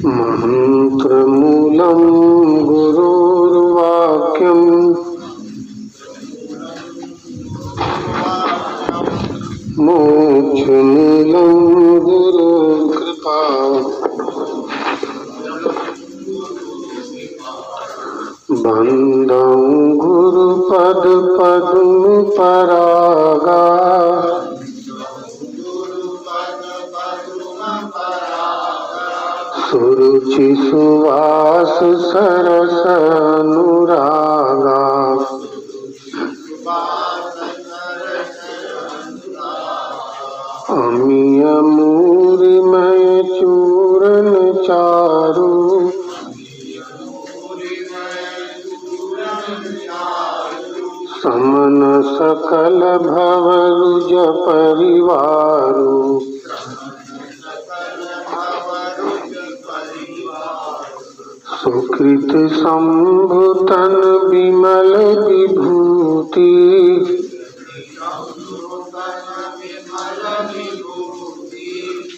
मंत्रमूलं गुरुर्वाक्यम् मोक्षमूलं गुरुकृपा। बंदं गुरुपद पद्म परागा सुरुचि सुवास सरस अनुरागा। अमीय मूरिमय चूरन चारु समन सकल भवरुज परिवारु। सुकृत संभुतन विमल विभूति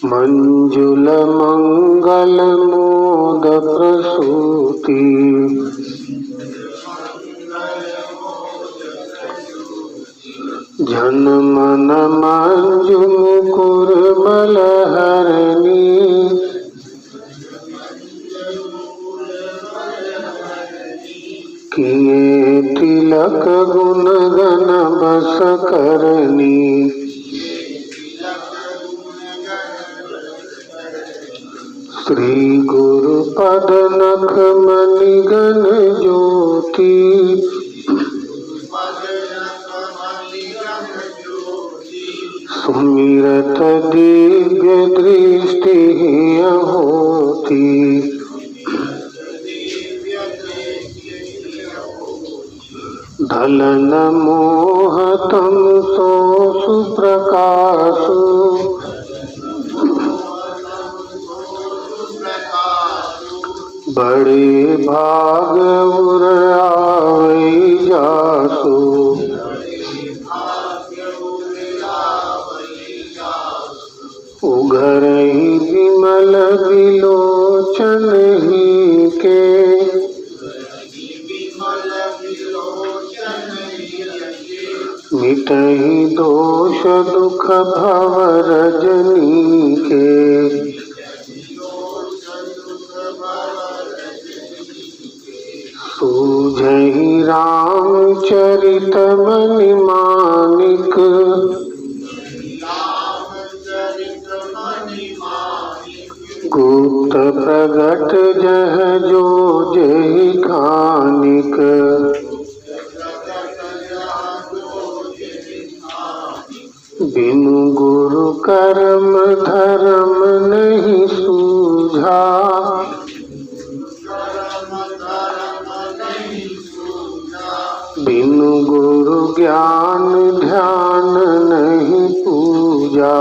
मंजुल मंगल मोद प्रसूति। जन मन मंजु मुकुर मलहरणी किए तिलक गुण गण बस करनी। श्री गुरु पद नख मणि गण ज्योति सुमिरत दिव्य दृष्टि होती। ढलन मोह तम सो सुप्रकाशु बड़े भाग उर आवै जासु। उघरहि विमल विलोचन ही के मिटहि दोष दुख भव रजनी के। सूझहि रामचरित मणि मानिक गुप्त प्रगट जह जो जहि खानिक। बिनु गुरु कर्म धर्म नहीं सूझा बिनु गुरु ज्ञान ध्यान नहीं पूजा।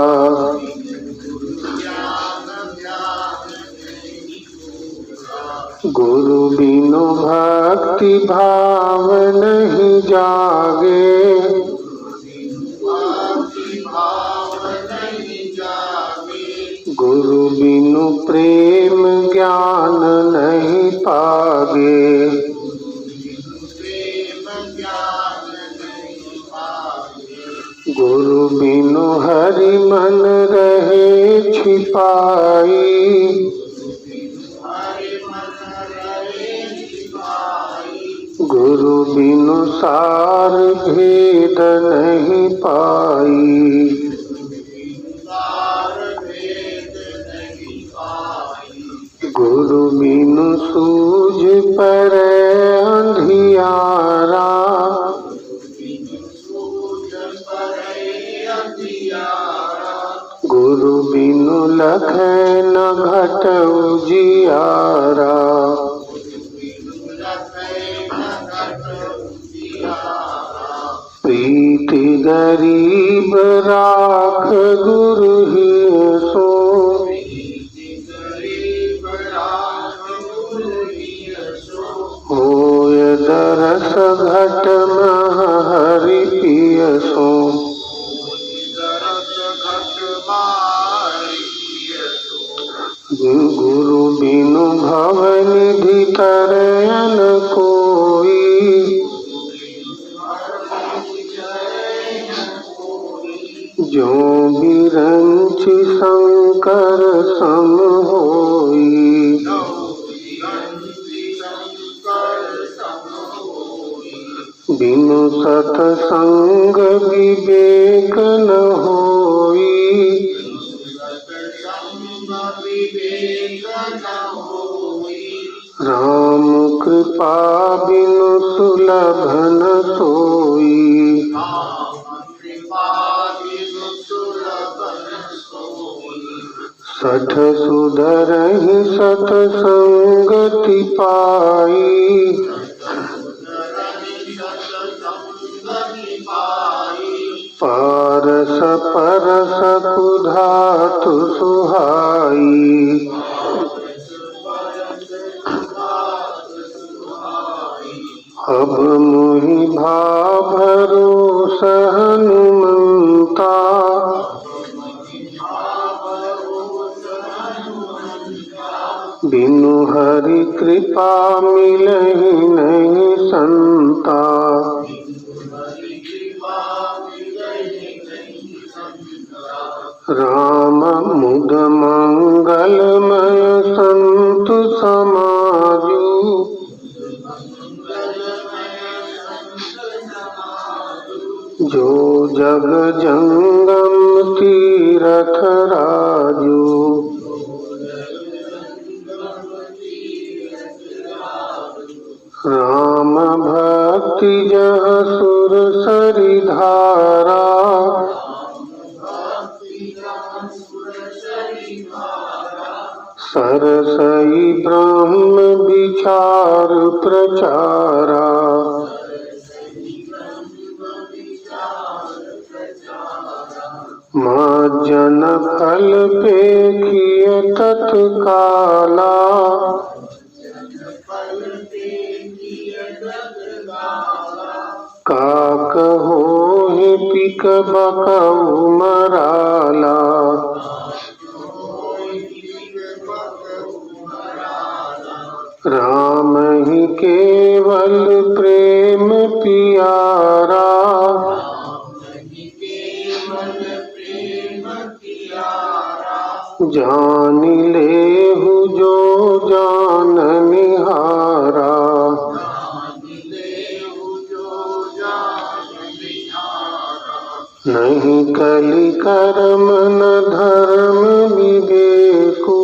गुरु बिनु भक्ति भाव नहीं जागे गुरु बिनु प्रेम ज्ञान नहीं पागे। गुरु बिनु हरि मन रहे छिपाई गुरु बिनु सार भेद नहीं पाई। गुरु बिनु सूझ पर अंधियारा गुरु बिनु लखै न घट उजियारा। प्रीति गरीब राख गुरु ही सो होय दरस घट मह हरि पिय सो। गुरु बिनु भवनिधि तरयन कोई। जो बिरंचि शंकर सम होई। बिनु सतसंग विवेक न होई। राम कृपा बिनु सुलभ न सोई। सठ सुधरहि सतसंगति पाई। पारस परस कुधातु सुहाई। अब मोहि भाव भरोस हनुमंता। बिनु हरि कृपा मिलहि नहीं संता। राम मुद मंगलमय संतु समाजु। जो जग जंगम तीरथ राजू। राम भक्ति जह सुर सरि धारा। सरसई ब्रह्म विचार प्रचारा। मार्जन फल पेखिय तत्काला। काकहोहि पिक बकऊ मराला। राम ही केवल प्रेम पियारा। जान लेहु जो जान निहारा। नहीं कलि कर्म न धर्म विवेकु।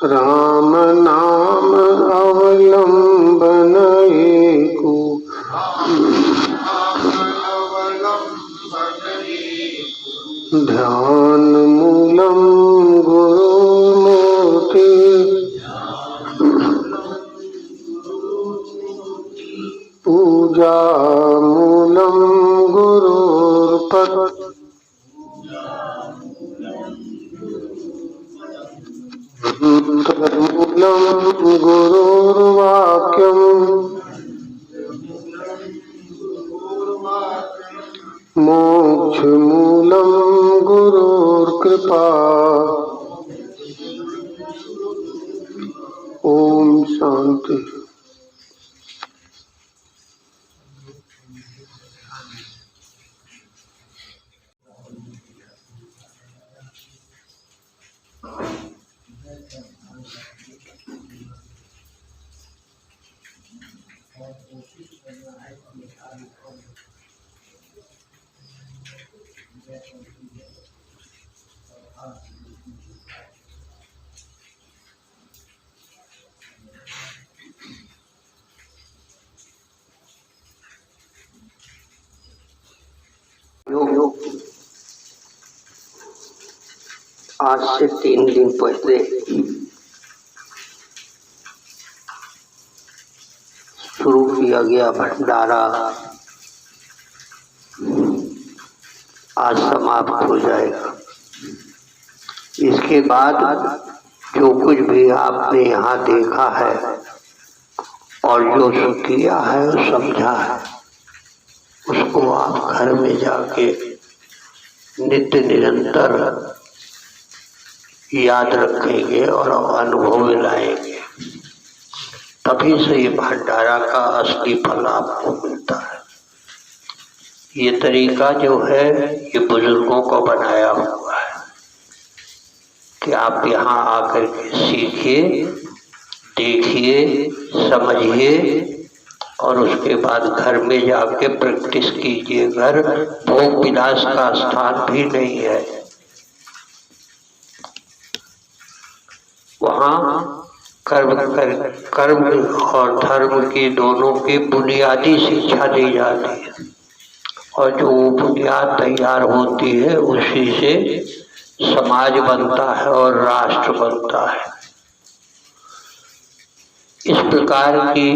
राम नाम अवलंबन एकु। ध्यान मूलम गुरुमूर्ति। पूजा मूलम गुरुर्पद। मूलम गुरुर्वाक्यम। मोक्ष मूलम गुरुर्कृपा। ओम शांति। आज से 3 दिन पहले शुरू किया गया भंडारा आज समाप्त हो जाएगा। इसके बाद जो कुछ भी आपने यहाँ देखा है और जो किया है और समझा है उसको आप घर में जाके नित्य निरंतर याद रखेंगे और अनुभव में लाएंगे, तभी से ये भंडारा का असली फल आपको मिलता है। ये तरीका जो है ये बुजुर्गों को बनाया हुआ है कि आप यहाँ आकर के सीखिए, देखिए, समझिए और उसके बाद घर में जाके प्रैक्टिस कीजिए। घर भोग विलास का स्थान भी नहीं है, वहाँ कर्म और धर्म की दोनों की बुनियादी शिक्षा दी जाती है और जो बुनियाद तैयार होती है उसी से समाज बनता है और राष्ट्र बनता है। इस प्रकार की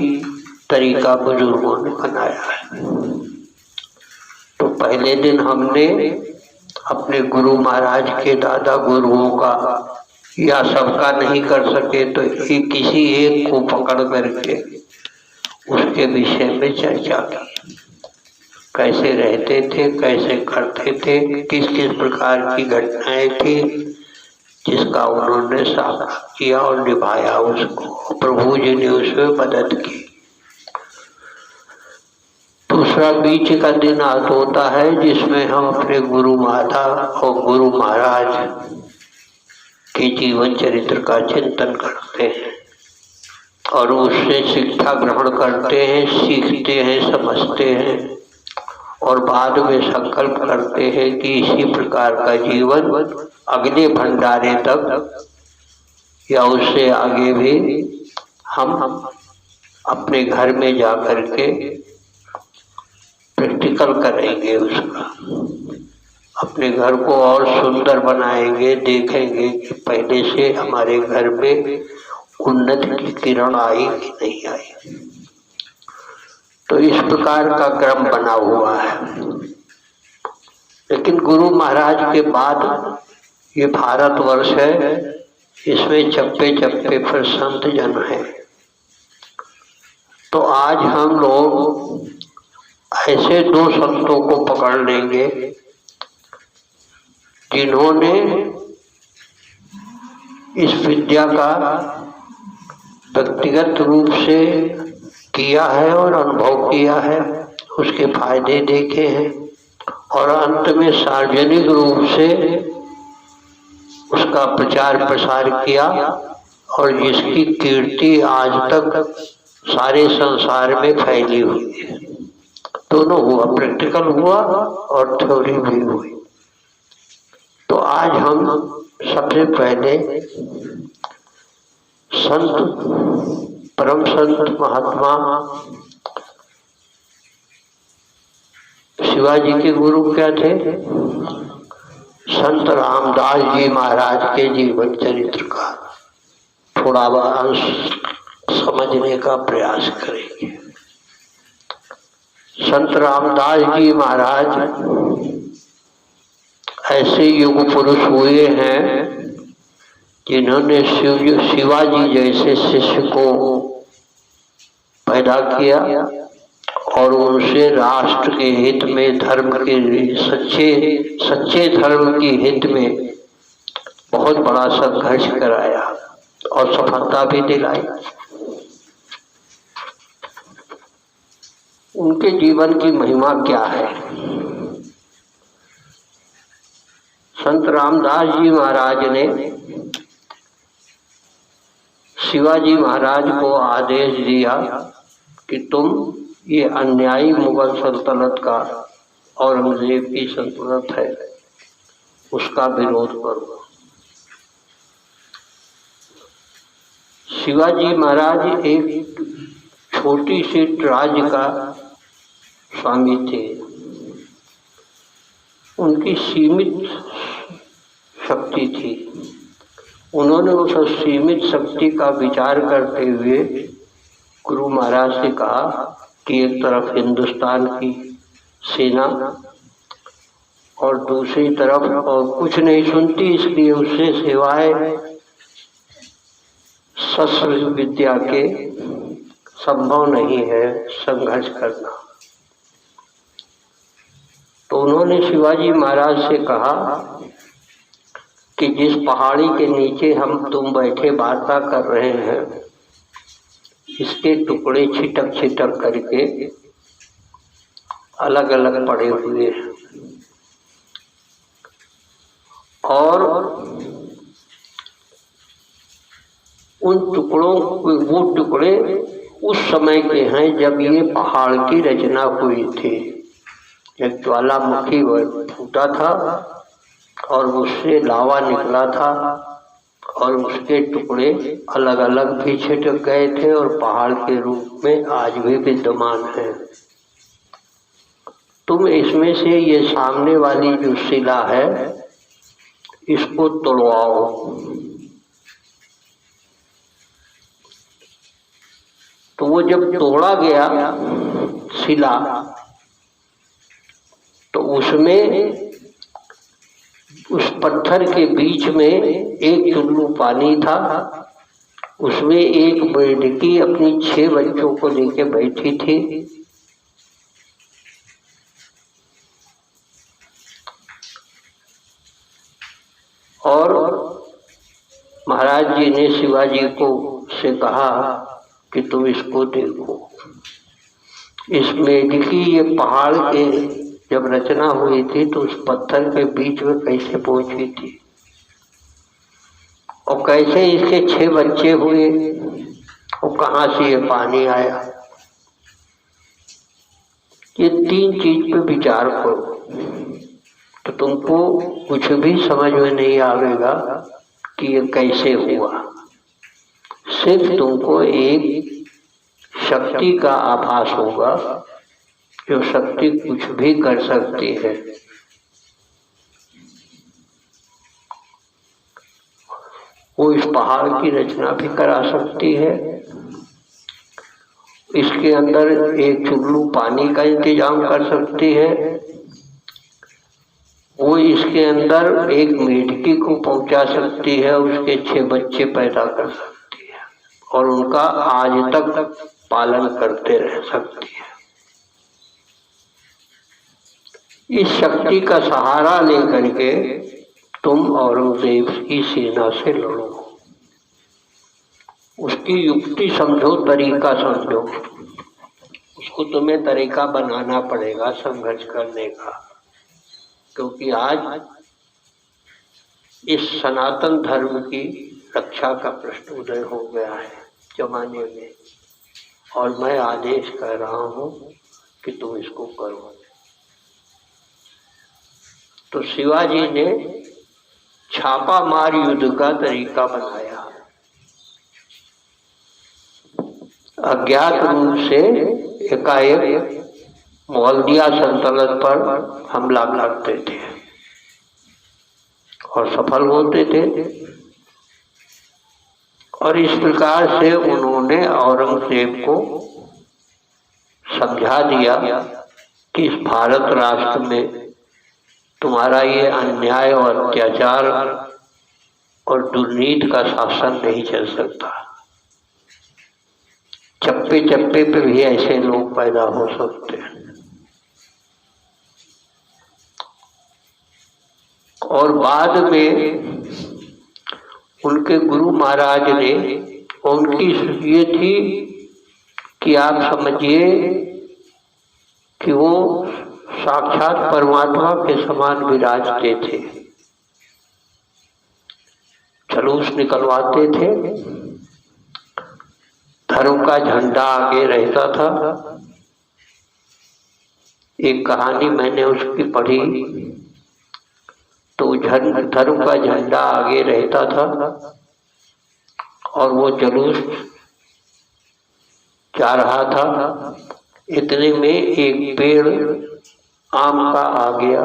तरीका बुजुर्गों ने बनाया है। तो पहले दिन हमने अपने गुरु महाराज के दादा गुरुओं का या सबका नहीं कर सके तो किसी एक को पकड़ करके उसके विषय में चर्चा की। कैसे रहते थे, कैसे करते थे, किस किस प्रकार की घटनाएं थी जिसका उन्होंने सामना किया और निभाया उसको। प्रभु जी ने उसमें मदद की। दूसरा बीच का दिन आज होता है जिसमें हम अपने गुरु माता और गुरु महाराज के जीवन चरित्र का चिंतन करते हैं और उससे शिक्षा ग्रहण करते हैं, सीखते हैं, समझते हैं और बाद में संकल्प करते हैं कि इसी प्रकार का जीवन अगले भंडारे तक या उससे आगे भी हम अपने घर में जाकर के प्रैक्टिकल करेंगे, उसका अपने घर को और सुंदर बनाएंगे। देखेंगे कि पहले से हमारे घर में उन्नति की किरण आई कि नहीं आई। तो इस प्रकार का क्रम बना हुआ है। लेकिन गुरु महाराज के बाद ये भारतवर्ष है, इसमें चप्पे चप्पे पर संत जन है। तो आज हम लोग ऐसे दो संतों को पकड़ लेंगे जिन्होंने इस विद्या का व्यक्तिगत रूप से किया है और अनुभव किया है, उसके फायदे देखे हैं और अंत में सार्वजनिक रूप से उसका प्रचार प्रसार किया और जिसकी कीर्ति आज तक सारे संसार में फैली हुई है। दोनों हुआ, प्रैक्टिकल हुआ और थ्योरी भी हुई। तो आज हम सबसे पहले संत, परम संत महात्मा शिवाजी के गुरु क्या थे? संत रामदास जी महाराज के जीवन चरित्र का थोड़ा अंश समझने का प्रयास करेंगे। संत रामदास जी महाराज ऐसे युग पुरुष हुए हैं जिन्होंने शिवाजी जैसे शिष्य को पैदा किया और उनसे राष्ट्र के हित में, धर्म के सच्चे धर्म के हित में बहुत बड़ा संघर्ष कराया और सफलता भी दिलाई। उनके जीवन की महिमा क्या है? संत रामदास जी महाराज ने शिवाजी महाराज को आदेश दिया कि तुम ये अन्यायी मुगल सल्तनत का, औरंगजेब की सल्तनत है, उसका विरोध करो। शिवाजी महाराज एक छोटी सी राज्य का स्वामी थे। उनकी सीमित शक्ति थी। उन्होंने उस सीमित शक्ति का विचार करते हुए गुरु महाराज से कहा कि एक तरफ हिंदुस्तान की सेना और दूसरी तरफ और कुछ नहीं सुनती, इसलिए उससे सिवाय शस्त्र विद्या के संभव नहीं है संघर्ष करना। तो उन्होंने शिवाजी महाराज से कहा कि जिस पहाड़ी के नीचे हम तुम बैठे वार्ता कर रहे हैं, इसके टुकड़े छिटक छिटक करके अलग अलग पड़े हुए हैं, और उन टुकड़ों, वो टुकड़े उस समय के हैं जब ये पहाड़ की रचना हुई थी। एक ज्वालामुखी फूटा था और उससे लावा निकला था, और उसके टुकड़े अलग अलग भी छिटक गए थे और पहाड़ के रूप में आज भी विद्यमान हैं। तुम इसमें से ये सामने वाली जो शिला है, इसको तोड़वाओ। तो वो जब तोड़ा गया शिला, तो उसमें उस पत्थर के बीच में एक चुल्लू पानी था। उसमें एक मेढकी अपनी 6 बच्चों को लेके बैठी थी। और महाराज जी ने शिवाजी को से कहा कि तुम इसको देखो। इस मेढकी ये पहाड़ के जब रचना हुई थी तो उस पत्थर के बीच में कैसे पहुंची थी, और कैसे इसके 6 बच्चे हुए, और कहाँ से ये पानी आया। ये 3 चीज पे विचार करो तो तुमको कुछ भी समझ में नहीं आवेगा कि ये कैसे हुआ। सिर्फ तुमको एक शक्ति का आभास होगा, जो शक्ति कुछ भी कर सकती है। वो इस पहाड़ की रचना भी करा सकती है, इसके अंदर एक चुल्लू पानी का इंतजाम कर सकती है, वो इसके अंदर एक मेढकी को पहुंचा सकती है, उसके 6 बच्चे पैदा कर सकती है, और उनका आज तक पालन करते रह सकती है। इस शक्ति का सहारा लेकर के तुम औरंगजेब की सेना से लड़ो। उसकी युक्ति समझो, तरीका समझो। उसको तुम्हें तरीका बनाना पड़ेगा संघर्ष करने का, क्योंकि आज इस सनातन धर्म की रक्षा का प्रश्न उदय हो गया है जमाने में, और मैं आदेश कर रहा हूं कि तुम इसको करो। तो शिवाजी ने छापा मार युद्ध का तरीका बनाया। अज्ञात रूप से एकाएक मोगलदिया सल्तनत पर हमला करते थे और सफल होते थे, और इस प्रकार से उन्होंने औरंगजेब को समझा दिया कि इस भारत राष्ट्र में तुम्हारा ये अन्याय और अत्याचार और दुर्नीति का शासन नहीं चल सकता। चप्पे चप्पे पे भी ऐसे लोग पैदा हो सकते हैं। और बाद में उनके गुरु महाराज ने, उनकी ये थी कि आप समझिए कि वो साक्षात परमात्मा के समान विराजते थे। जुलूस निकलवाते थे, धर्म का झंडा आगे रहता था। एक कहानी मैंने उसकी पढ़ी, तो धर्म का झंडा आगे रहता था और वो जुलूस जा रहा था। इतने में एक पेड़ आम का आ गया,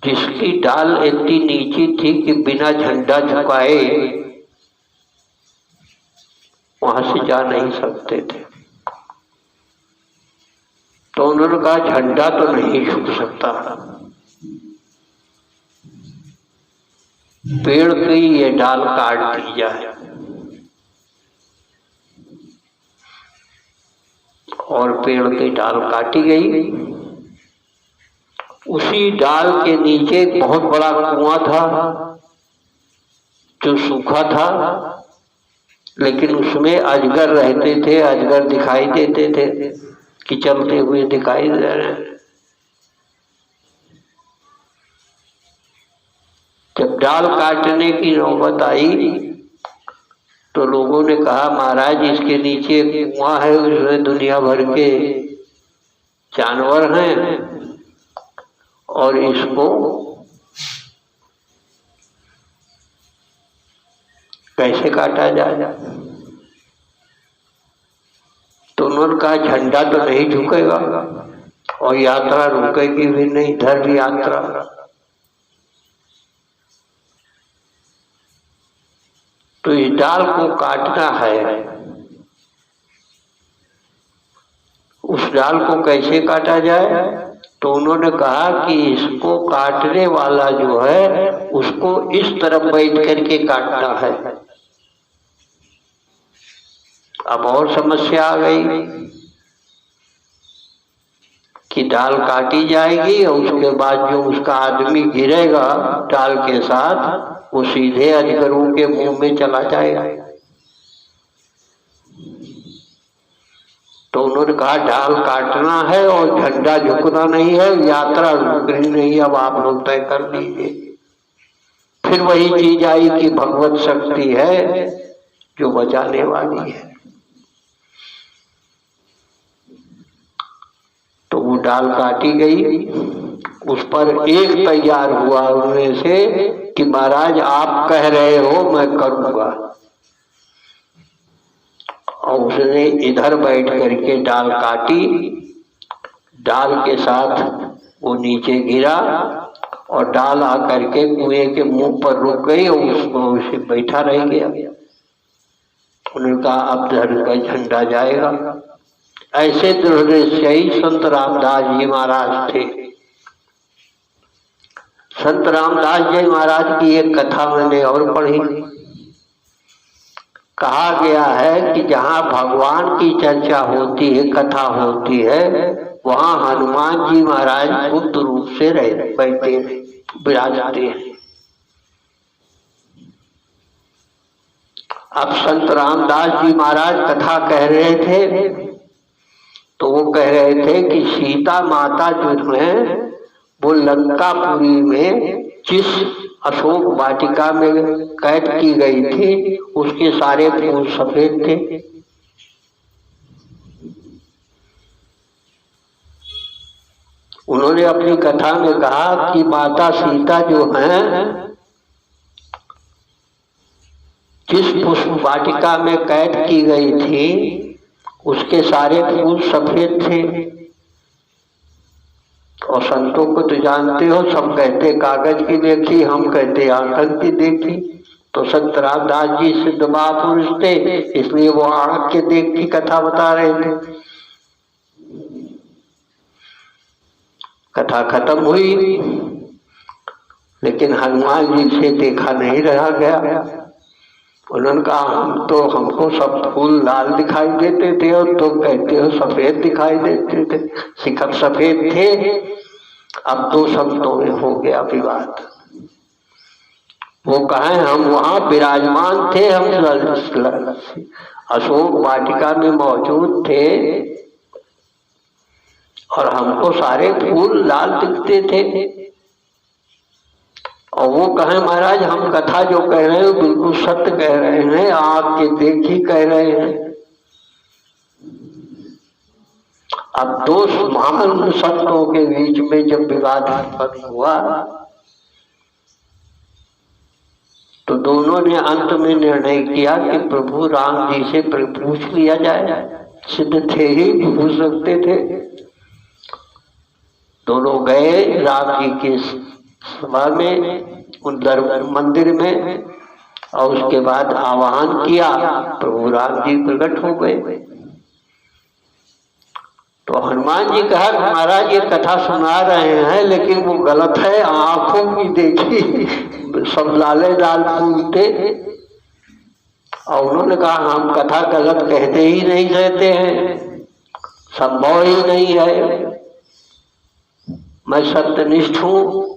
जिसकी डाल इतनी नीची थी कि बिना झंडा झुकाए वहां से जा नहीं सकते थे। तो उन्होंने कहा झंडा तो नहीं झुक सकता, पेड़ की ये डाल काट दी जाए। और पेड़ की डाल काटी गई। उसी डाल के नीचे एक बहुत बड़ा कुआं था जो सूखा था, लेकिन उसमें अजगर रहते थे, अजगर दिखाई देते थे कि चलते हुए दिखाई दे रहे हैं। जब डाल काटने की नौबत आई तो लोगों ने कहा, महाराज इसके नीचे कुआं है, उसमें दुनिया भर के जानवर हैं और इसको कैसे काटा जाए? तो उन्होंने कहा, झंडा तो नहीं झुकेगा और यात्रा रुकेगी भी नहीं, धर्म यात्रा। तो इस डाल को काटना है। उस डाल को कैसे काटा जाए? तो उन्होंने कहा कि इसको काटने वाला जो है उसको इस तरफ बैठ करके काटना है। अब और समस्या आ गई कि डाल काटी जाएगी और उसके बाद जो उसका आदमी गिरेगा डाल के साथ, वो सीधे अजगरों के मुंह में चला जाएगा। तो उन्होंने कहा, डाल काटना है और झंडा झुकना नहीं है, यात्रा रुकनी नहीं है, अब आप लोग तय कर लीजिए। फिर वही चीज आई कि भगवत शक्ति है जो बचाने वाली है। तो वो डाल काटी गई। उस पर एक तैयार हुआ उनमें से कि महाराज आप कह रहे हो मैं करूंगा, और उसने इधर बैठ करके डाल काटी। डाल के साथ वो नीचे गिरा और डाल आकर के कुएं के मुंह पर रुक गई और उसको उसे बैठा रह गया। उन्होंने कहा, अब धर्म का झंडा जाएगा। ऐसे दृढ़निश्चयी संत रामदास जी महाराज थे। संत रामदास जी महाराज की एक कथा मैंने और पढ़ी। कहा गया है कि जहाँ भगवान की चर्चा होती है, कथा होती है, वहाँ हनुमान जी महाराज गुप्त रूप से बैठते विराजते हैं। अब संत रामदास जी महाराज कथा कह रहे थे तो वो कह रहे थे कि सीता माता जो है वो लंकापुरी में जिस अशोक वाटिका में कैद की गई थी उसके सारे फूल सफेद थे। उन्होंने अपनी कथा में कहा कि माता सीता जो है जिस पुष्प वाटिका में कैद की गई थी उसके सारे फूल सफेद थे। और संतों को तो जानते हो, सब कहते कागज की देखी, हम कहते आंख की देखी। तो संत रामदास जी सिद्ध महापुरुष थे, इसलिए वो आंख के देख की कथा बता रहे थे। कथा खत्म हुई, लेकिन हनुमान जी से देखा नहीं रहा गया। उन्होंने कहा, हमको सब फूल लाल दिखाई देते थे और तुम कहते हो सफेद दिखाई देते थे। शिखर सफेद थे। अब दो संतों में हो गया विवाद। वो कहें हम वहां विराजमान थे, हम अशोक वाटिका में मौजूद थे और हमको सारे फूल लाल दिखते थे। और वो कहे महाराज हम कथा जो कह रहे हैं बिल्कुल सत्य कह रहे हैं, आँख के देखी कह रहे हैं। अब दो महान संतों के बीच में जब विवाद उत्पन्न हुआ तो दोनों ने अंत में निर्णय किया कि प्रभु राम जी से पूछ लिया जाए। सिद्ध थे ही, पूछ सकते थे। दोनों गए राम जी के सभा में, उन मंदिर में, और उसके बाद आवाहन किया। प्रभु राम जी प्रकट हो गए। तो हनुमान जी कहा, महाराज ये कथा सुना रहे हैं लेकिन वो गलत है, आंखों की देखी सब लाले लाल फूल थे। और उन्होंने कहा हम कथा गलत कहते ही नहीं कहते हैं। संभव ही नहीं है। मैं सत्यनिष्ठ हूँ,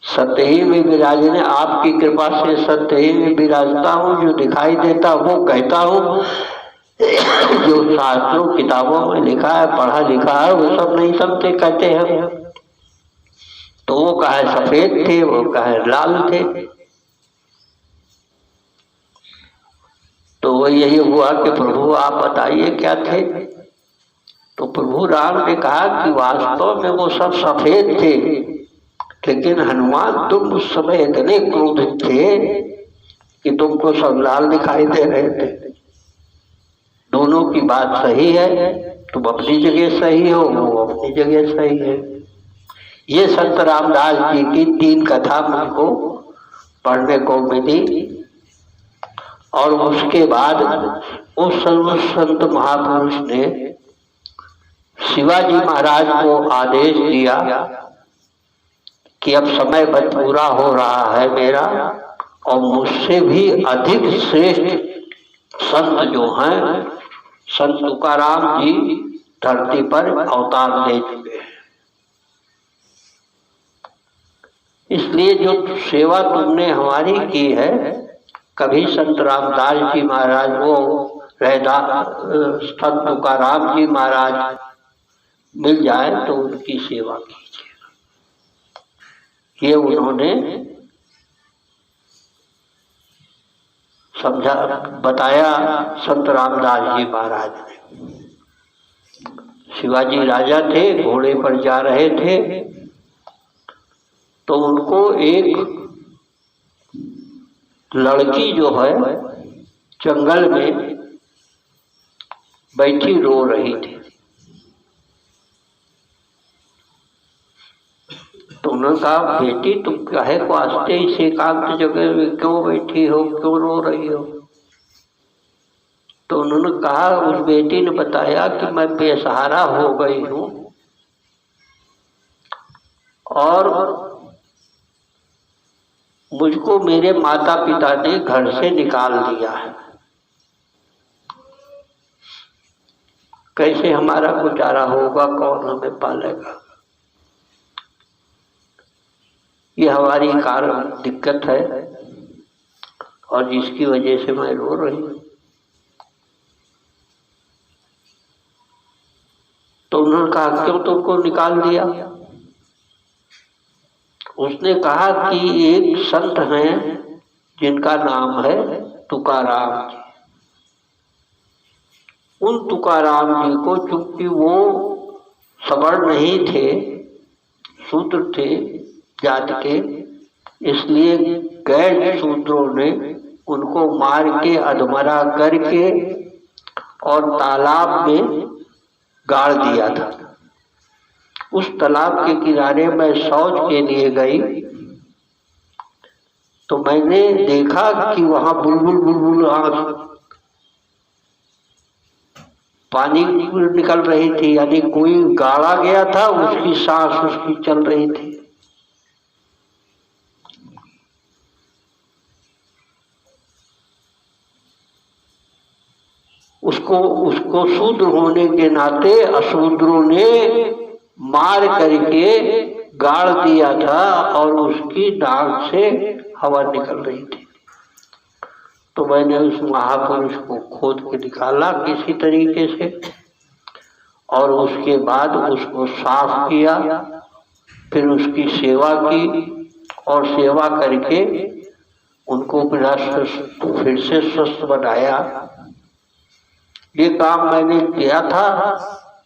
सत्य ही में विराजने, आपकी कृपा से सत्य ही में विराजता हूँ। जो दिखाई देता वो कहता हूँ, जो शास्त्रों किताबों में लिखा है, पढ़ा लिखा है, वो सब नहीं समझते, कहते हैं। तो वो कहे सफेद थे, वो कहे लाल थे। तो वो यही हुआ कि प्रभु आप बताइए क्या थे। तो प्रभु राम ने कहा कि वास्तव में वो सब सफेद थे, लेकिन हनुमान तुम उस समय इतने क्रोधित थे कि तुमको सब लाल दिखाई दे रहे थे। दोनों की बात सही है, तुम अपनी जगह सही हो, वो अपनी जगह सही है। ये संत रामदास जी की 3 कथा मुझको पढ़ने को मिली। और उसके बाद उस संत महापुरुष ने शिवाजी महाराज को आदेश दिया कि अब समय पूरा हो रहा है मेरा, और मुझसे भी अधिक श्रेष्ठ संत जो हैं, संत तुकाराम जी धरती पर अवतार ले चुके हैं। इसलिए जो सेवा तुमने हमारी की है, कभी संत रामदास जी महाराज वो संत तुकाराम जी महाराज मिल जाए तो उनकी सेवा कीजिए। ये उन्होंने समझा, बताया संत रामदास जी महाराज ने। शिवाजी राजा थे, घोड़े पर जा रहे थे, तो उनको एक लड़की जो है जंगल में बैठी रो रही थी। तो उन्होंने कहा, बेटी तुम काहे को आस्ते इस एकांत जगह में क्यों बैठी हो, क्यों रो रही हो? तो उन्होंने कहा, उस बेटी ने बताया कि मैं बेसहारा हो गई हूँ और मुझको मेरे माता पिता ने घर से निकाल दिया है। कैसे हमारा गुजारा होगा, कौन हमें पालेगा? ये हमारी कारण दिक्कत है और जिसकी वजह से मैं रो रही हूँ। तो उन्होंने कहा, क्यों तुमको निकाल दिया? उसने कहा कि एक संत हैं जिनका नाम है तुकाराम जी। उन तुकाराम जी को चूंकि वो सवर्ण नहीं थे, शूद्र थे जात के, इसलिए गैर शूद्रों ने उनको मार के अधमरा करके और तालाब में गाड़ दिया था। उस तालाब के किनारे मैं शौच के लिए गई तो मैंने देखा कि वहां बुलबुल बुलबुल पानी निकल रही थी, यानी कोई गाड़ा गया था, उसकी सांस उसकी चल रही थी। उसको शूद्र होने के नाते अशूद्रों ने मार करके गाड़ दिया था और उसकी नाक से हवा निकल रही थी। तो मैंने उस महापुरुष को खोद के निकाला किसी तरीके से और उसके बाद उसको साफ किया, फिर उसकी सेवा की और सेवा करके उनको फिर से स्वस्थ बनाया। ये काम मैंने किया था,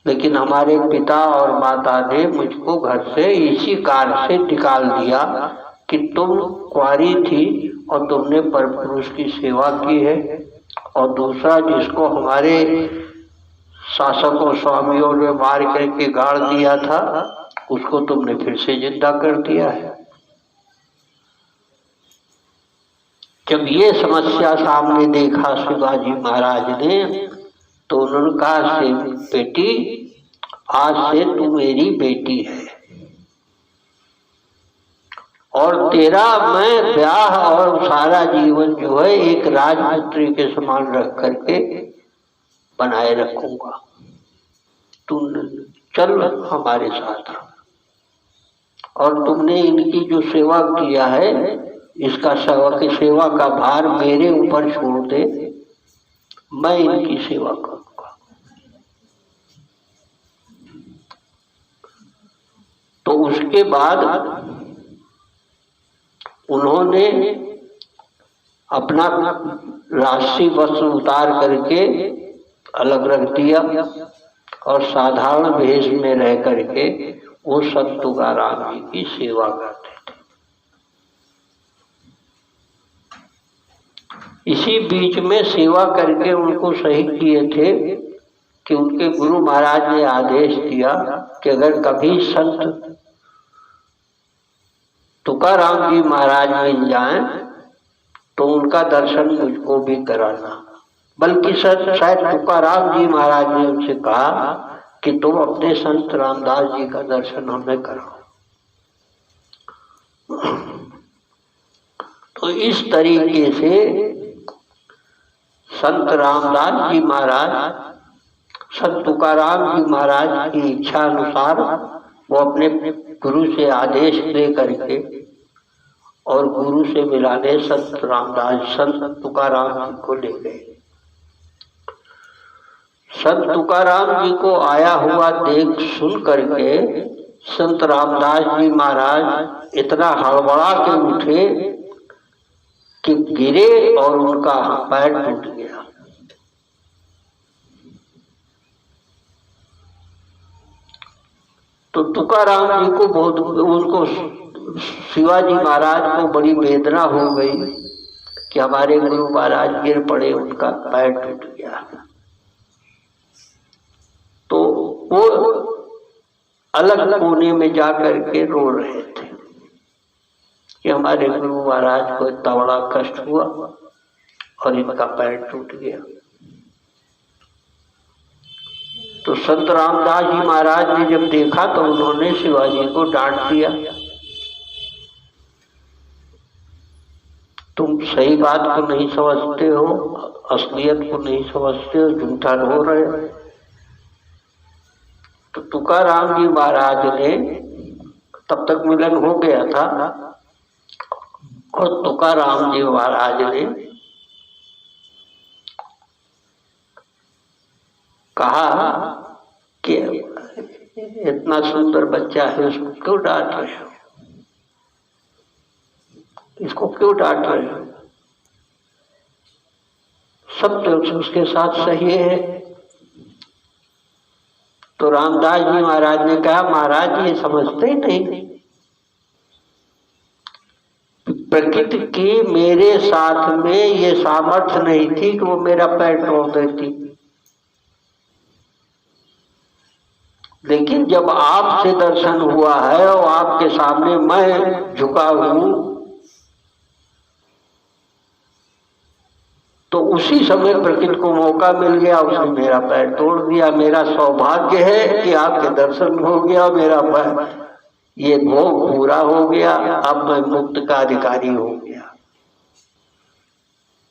लेकिन हमारे पिता और माता ने मुझको घर से इसी कारण से निकाल दिया कि तुम कुंवारी थी और तुमने परपुरुष की सेवा की है, और दूसरा जिसको हमारे शासकों स्वामियों ने मार करके गाड़ दिया था, उसको तुमने फिर से जिंदा कर दिया है। जब ये समस्या सामने देखा शिवाजी महाराज ने, तो उन्होंने कहा, से बेटी आज से तू मेरी बेटी है और तेरा मैं ब्याह और सारा जीवन जो है एक राजपुत्री के समान रख करके बनाए रखूंगा। तुम चल हमारे साथ, और तुमने इनकी जो सेवा किया है इसका सेवा का भार मेरे ऊपर छोड़ दे, मैं इनकी सेवा करूंगा। तो उसके बाद उन्होंने अपना राशि वस्त्र उतार करके अलग रख दिया और साधारण वेश में रह करके वो संत तुकाराम जी की सेवा करते थे। इसी बीच में सेवा करके उनको सही किए थे कि उनके गुरु महाराज ने आदेश दिया कि अगर कभी संत तुकाराम जी महाराज मिल जाएं तो उनका दर्शन मुझको भी कराना। बल्कि शायद तुकाराम जी महाराज ने उनसे कहा कि तुम अपने संत रामदास जी का दर्शन हमें कराओ। तो इस तरीके से संत रामदास जी महाराज संत तुकाराम जी महाराज की इच्छा अनुसार वो अपने गुरु से आदेश दे करके और गुरु से मिलाने संत रामदास संत तुकाराम जी को ले गए। संत तुकाराम जी को आया हुआ देख सुन करके संत रामदास जी महाराज इतना हड़बड़ा के उठे कि गिरे और उनका पैर टूट गया। तो तुकाराम जी को बहुत, उनको शिवाजी महाराज को बड़ी वेदना हो गई कि हमारे गुरु महाराज गिर पड़े, उनका पैर टूट गया। तो वो अलग अलग कोने में जा करके रो रहे थे कि हमारे गुरु महाराज को इतना बड़ा कष्ट हुआ और इनका पैर टूट गया। तो संत रामदास जी महाराज ने जब देखा तो उन्होंने शिवाजी को डांट दिया, तुम सही बात को नहीं समझते हो, असलियत को नहीं समझते हो, झूठा रो रहे हो। तो तुकाराम जी महाराज ने, तब तक मिलन हो गया था, और तुकाराम जी महाराज ने कहा कि इतना सुंदर बच्चा है, उसको क्यों डांट रहे हो, इसको क्यों डांट रहे हो, सब तो उसके साथ सही है। तो रामदास जी महाराज ने कहा, महाराज ये समझते ही नहीं, प्रकृति की मेरे साथ में ये सामर्थ्य नहीं थी कि वो मेरा पैर तोड़ देती, लेकिन जब आपसे दर्शन हुआ है और आपके सामने मैं झुका हूं तो उसी समय प्रकृति को मौका मिल गया, उसने मेरा पैर तोड़ दिया। मेरा सौभाग्य है कि आपके दर्शन हो गया, मेरा पैर ये भोग पूरा हो गया, अब मैं मुक्त का अधिकारी हो गया।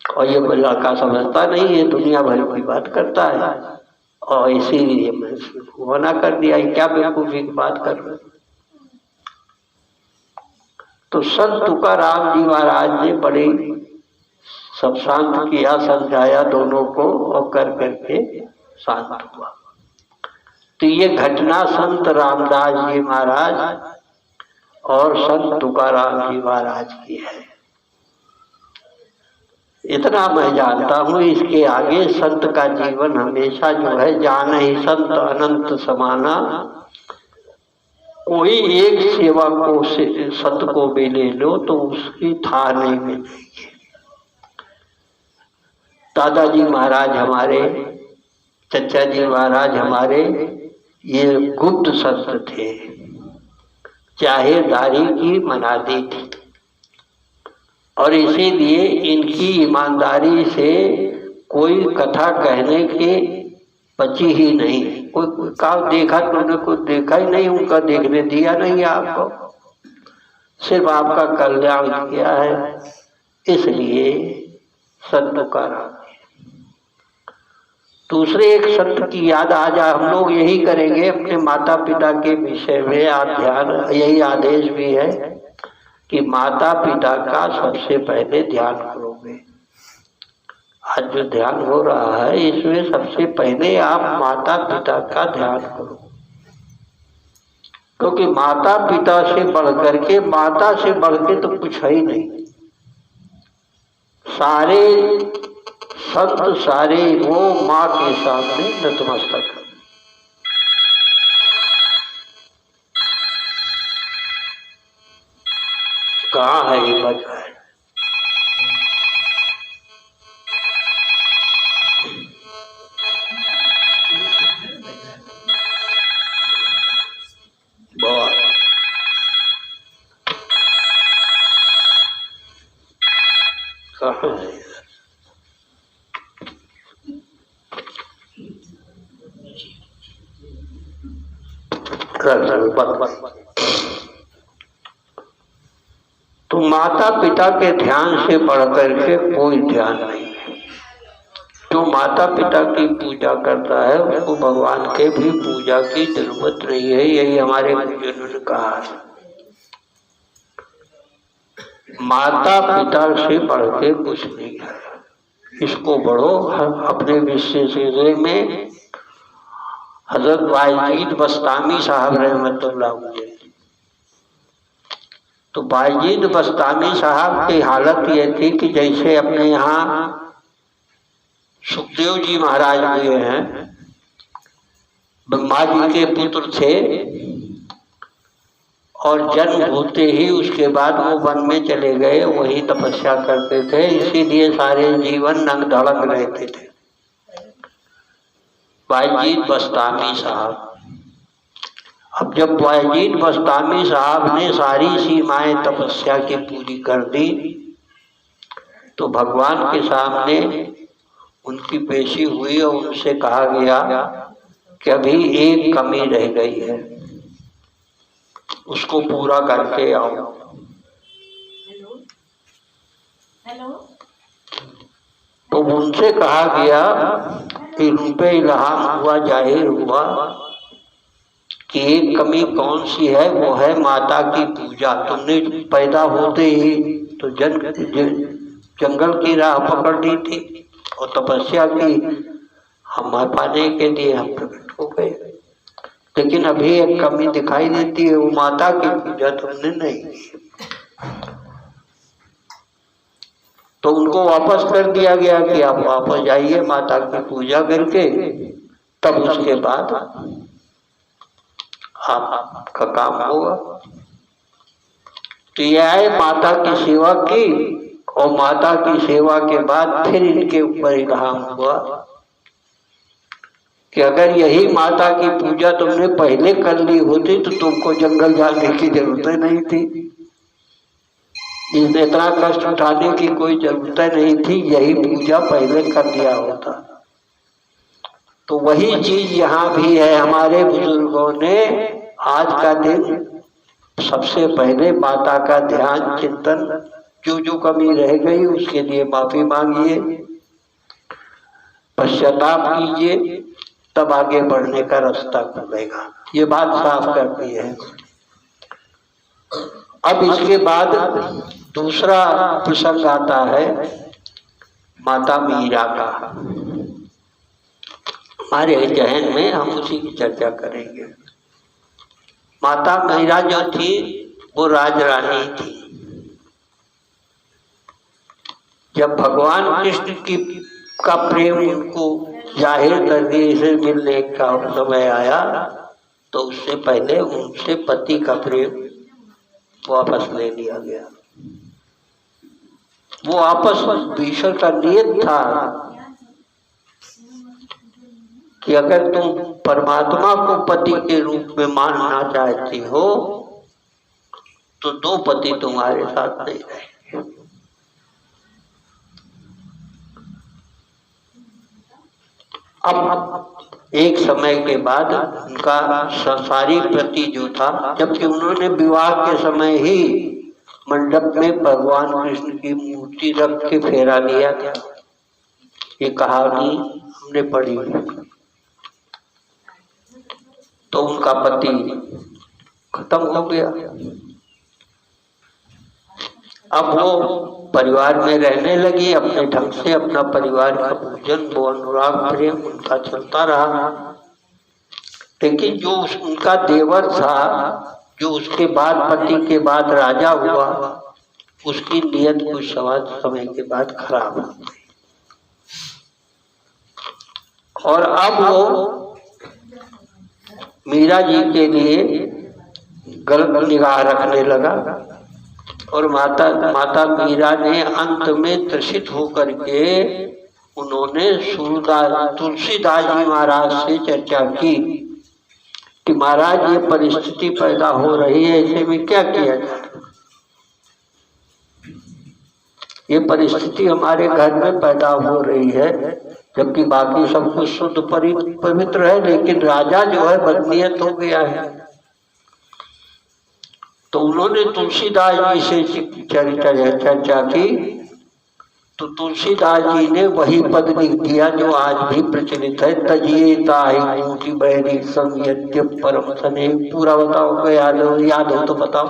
और ये लड़का समझता नहीं, ये दुनिया भर की बात करता है और इसीलिए मैं मना कर दिया, क्या बेवकूफी की बात कर रहे। तो संत तुकाराम जी महाराज ने बड़े सब शांत किया, समझाया दोनों को और कर करके शांत हुआ। तो ये घटना संत रामदास जी महाराज और संत तुकाराम जी महाराज की है। इतना मैं जानता हूँ, इसके आगे संत का जीवन हमेशा जो है, जान ही संत अनंत समाना, कोई एक सेवा को संत को भी ले लो तो उसकी था नहीं मिलेगी। दादाजी महाराज हमारे, चचा जी महाराज हमारे, ये गुप्त संत थे, जाहिरदारी की मनादी थी, और इसीलिए इनकी ईमानदारी से कोई कथा कहने के बची ही नहीं। कोई काम देखा तो उन्हें कुछ देखा ही नहीं, उनका देखने दिया नहीं आपको, सिर्फ आपका कल्याण किया है। इसलिए संत तुकाराम दूसरे एक संत की याद आ जाए, हम लोग यही करेंगे अपने माता पिता के विषय में। आप ध्यान, यही आदेश भी है कि माता पिता का सबसे पहले ध्यान करोगे। आज जो ध्यान हो रहा है इसमें सबसे पहले आप माता पिता का ध्यान करो, क्योंकि माता पिता से बढ़कर के, माता से बढ़ के तो कुछ है ही नहीं। सारे संत, सारे वो माँ के सामने नतमस्तक है। कहाँ है ये बचा है? बहुत कहाँ है? तो माता पिता के ध्यान से बढ़कर के कोई ध्यान नहीं है। जो माता पिता की पूजा करता है उसको भगवान के भी पूजा की जरूरत नहीं है। यही हमारे गुरुजनों ने कहा है, माता पिता से बढ़ के कुछ नहीं है। इसको बढ़ो। अपने विश्व में हजरत बायजीद बस्तामी साहब रहमतुल्लाह अलैह, तो बायजीद बस्तामी साहब की हालत ये थी कि जैसे अपने यहाँ सुखदेव जी महाराज हुए हैं, ब्रह्मा जी के पुत्र थे, और जन्म होते ही उसके बाद वो वन में चले गए, वही तपस्या करते थे, इसीलिए सारे जीवन नंग धड़क रहते थे। बायजीद बस्तामी साहब, अब जब बायजीद बस्तामी साहब ने सारी सीमाएं तपस्या की पूरी कर दी, तो भगवान के सामने उनकी पेशी हुई और उनसे कहा गया कि अभी एक कमी रह गई है, उसको पूरा करके आओ। तो उनसे कहा गया कि उन पे इल्हाम हुआ, जाहिर हुआ कि एक कमी कौन सी है, वो है माता की पूजा। तुमने पैदा होते ही तो जंगल की राह पकड़ ली थी और तपस्या की, हम पाने के लिए हम प्रकट हो गए, लेकिन अभी एक कमी दिखाई देती है, वो माता की पूजा तुमने नहीं की। तो उनको वापस कर दिया गया कि आप वापस जाइए माता की पूजा करके, तब उसके बाद आपका काम होगा। तो यह है, माता की सेवा की, और माता की सेवा के बाद फिर इनके ऊपर इल्हाम हुआ कि अगर यही माता की पूजा तुमने पहले कर ली होती तो तुमको जंगल जाने की जरूरत नहीं थी, इसमें इतना कष्ट उठाने की कोई जरूरत नहीं थी, यही पूजा पहले कर लिया होता। तो वही चीज यहाँ भी है। हमारे बुजुर्गों ने आज का दिन सबसे पहले माता का ध्यान, चिंतन, जो कमी रह गई उसके लिए माफी मांगिए, पश्चाताप कीजिए, तब आगे बढ़ने का रास्ता खुलेगा। ये बात साफ करती है। अब इसके बाद दूसरा प्रसंग आता है माता मीरा का। हमारे जहन में हम उसी की चर्चा करेंगे। माता मीरा जो थी वो राजरानी थी। जब भगवान कृष्ण का प्रेम उनको जाहिर करने से मिलने का समय आया, तो उससे पहले उनसे पति का प्रेम वापस ले लिया गया। वो आपस में भीषण का नियत था कि अगर तुम परमात्मा को पति के रूप में मानना चाहती हो तो दो पति तुम्हारे साथ नहीं रहेंगे। अब एक समय के बाद उनका संसारी पति जो था, जबकि उन्होंने विवाह के समय ही मंडप में भगवान कृष्ण की मूर्ति रख के फेरा लिया था, ये कहानी हमने पढ़ी। तो उनका पति खत्म हो गया। अब वो परिवार में रहने लगी अपने ढंग से, अपना परिवार का पूजन, वो अनुराग प्रेम उनका चलता रहा। लेकिन जो उनका देवर था, जो उसके बाद पति के बाद राजा हुआ, उसकी नियत कुछ समय के बाद खराब हो गई। और अब वो मीरा जी के लिए गलत निगाह रखने लगा। और माता मीरा ने अंत में त्रसित होकर के उन्होंने तुलसीदास जी महाराज से चर्चा की कि महाराज ये परिस्थिति पैदा हो रही है, ऐसे में क्या किया जाए। ये परिस्थिति हमारे घर में पैदा हो रही है, जबकि बाकी सब कुछ शुद्ध पवित्र है, लेकिन राजा जो है बदनीयत हो गया है। तो उन्होंने तुलसीदास जी से चर्चा की। तो तुलसीदास जी ने वही पद लिख दिया जो आज भी प्रचलित है, तजिए ताहि कूटी बैरी संग यद्य परम सने। पूरा बताओ, को याद हो तो बताओ।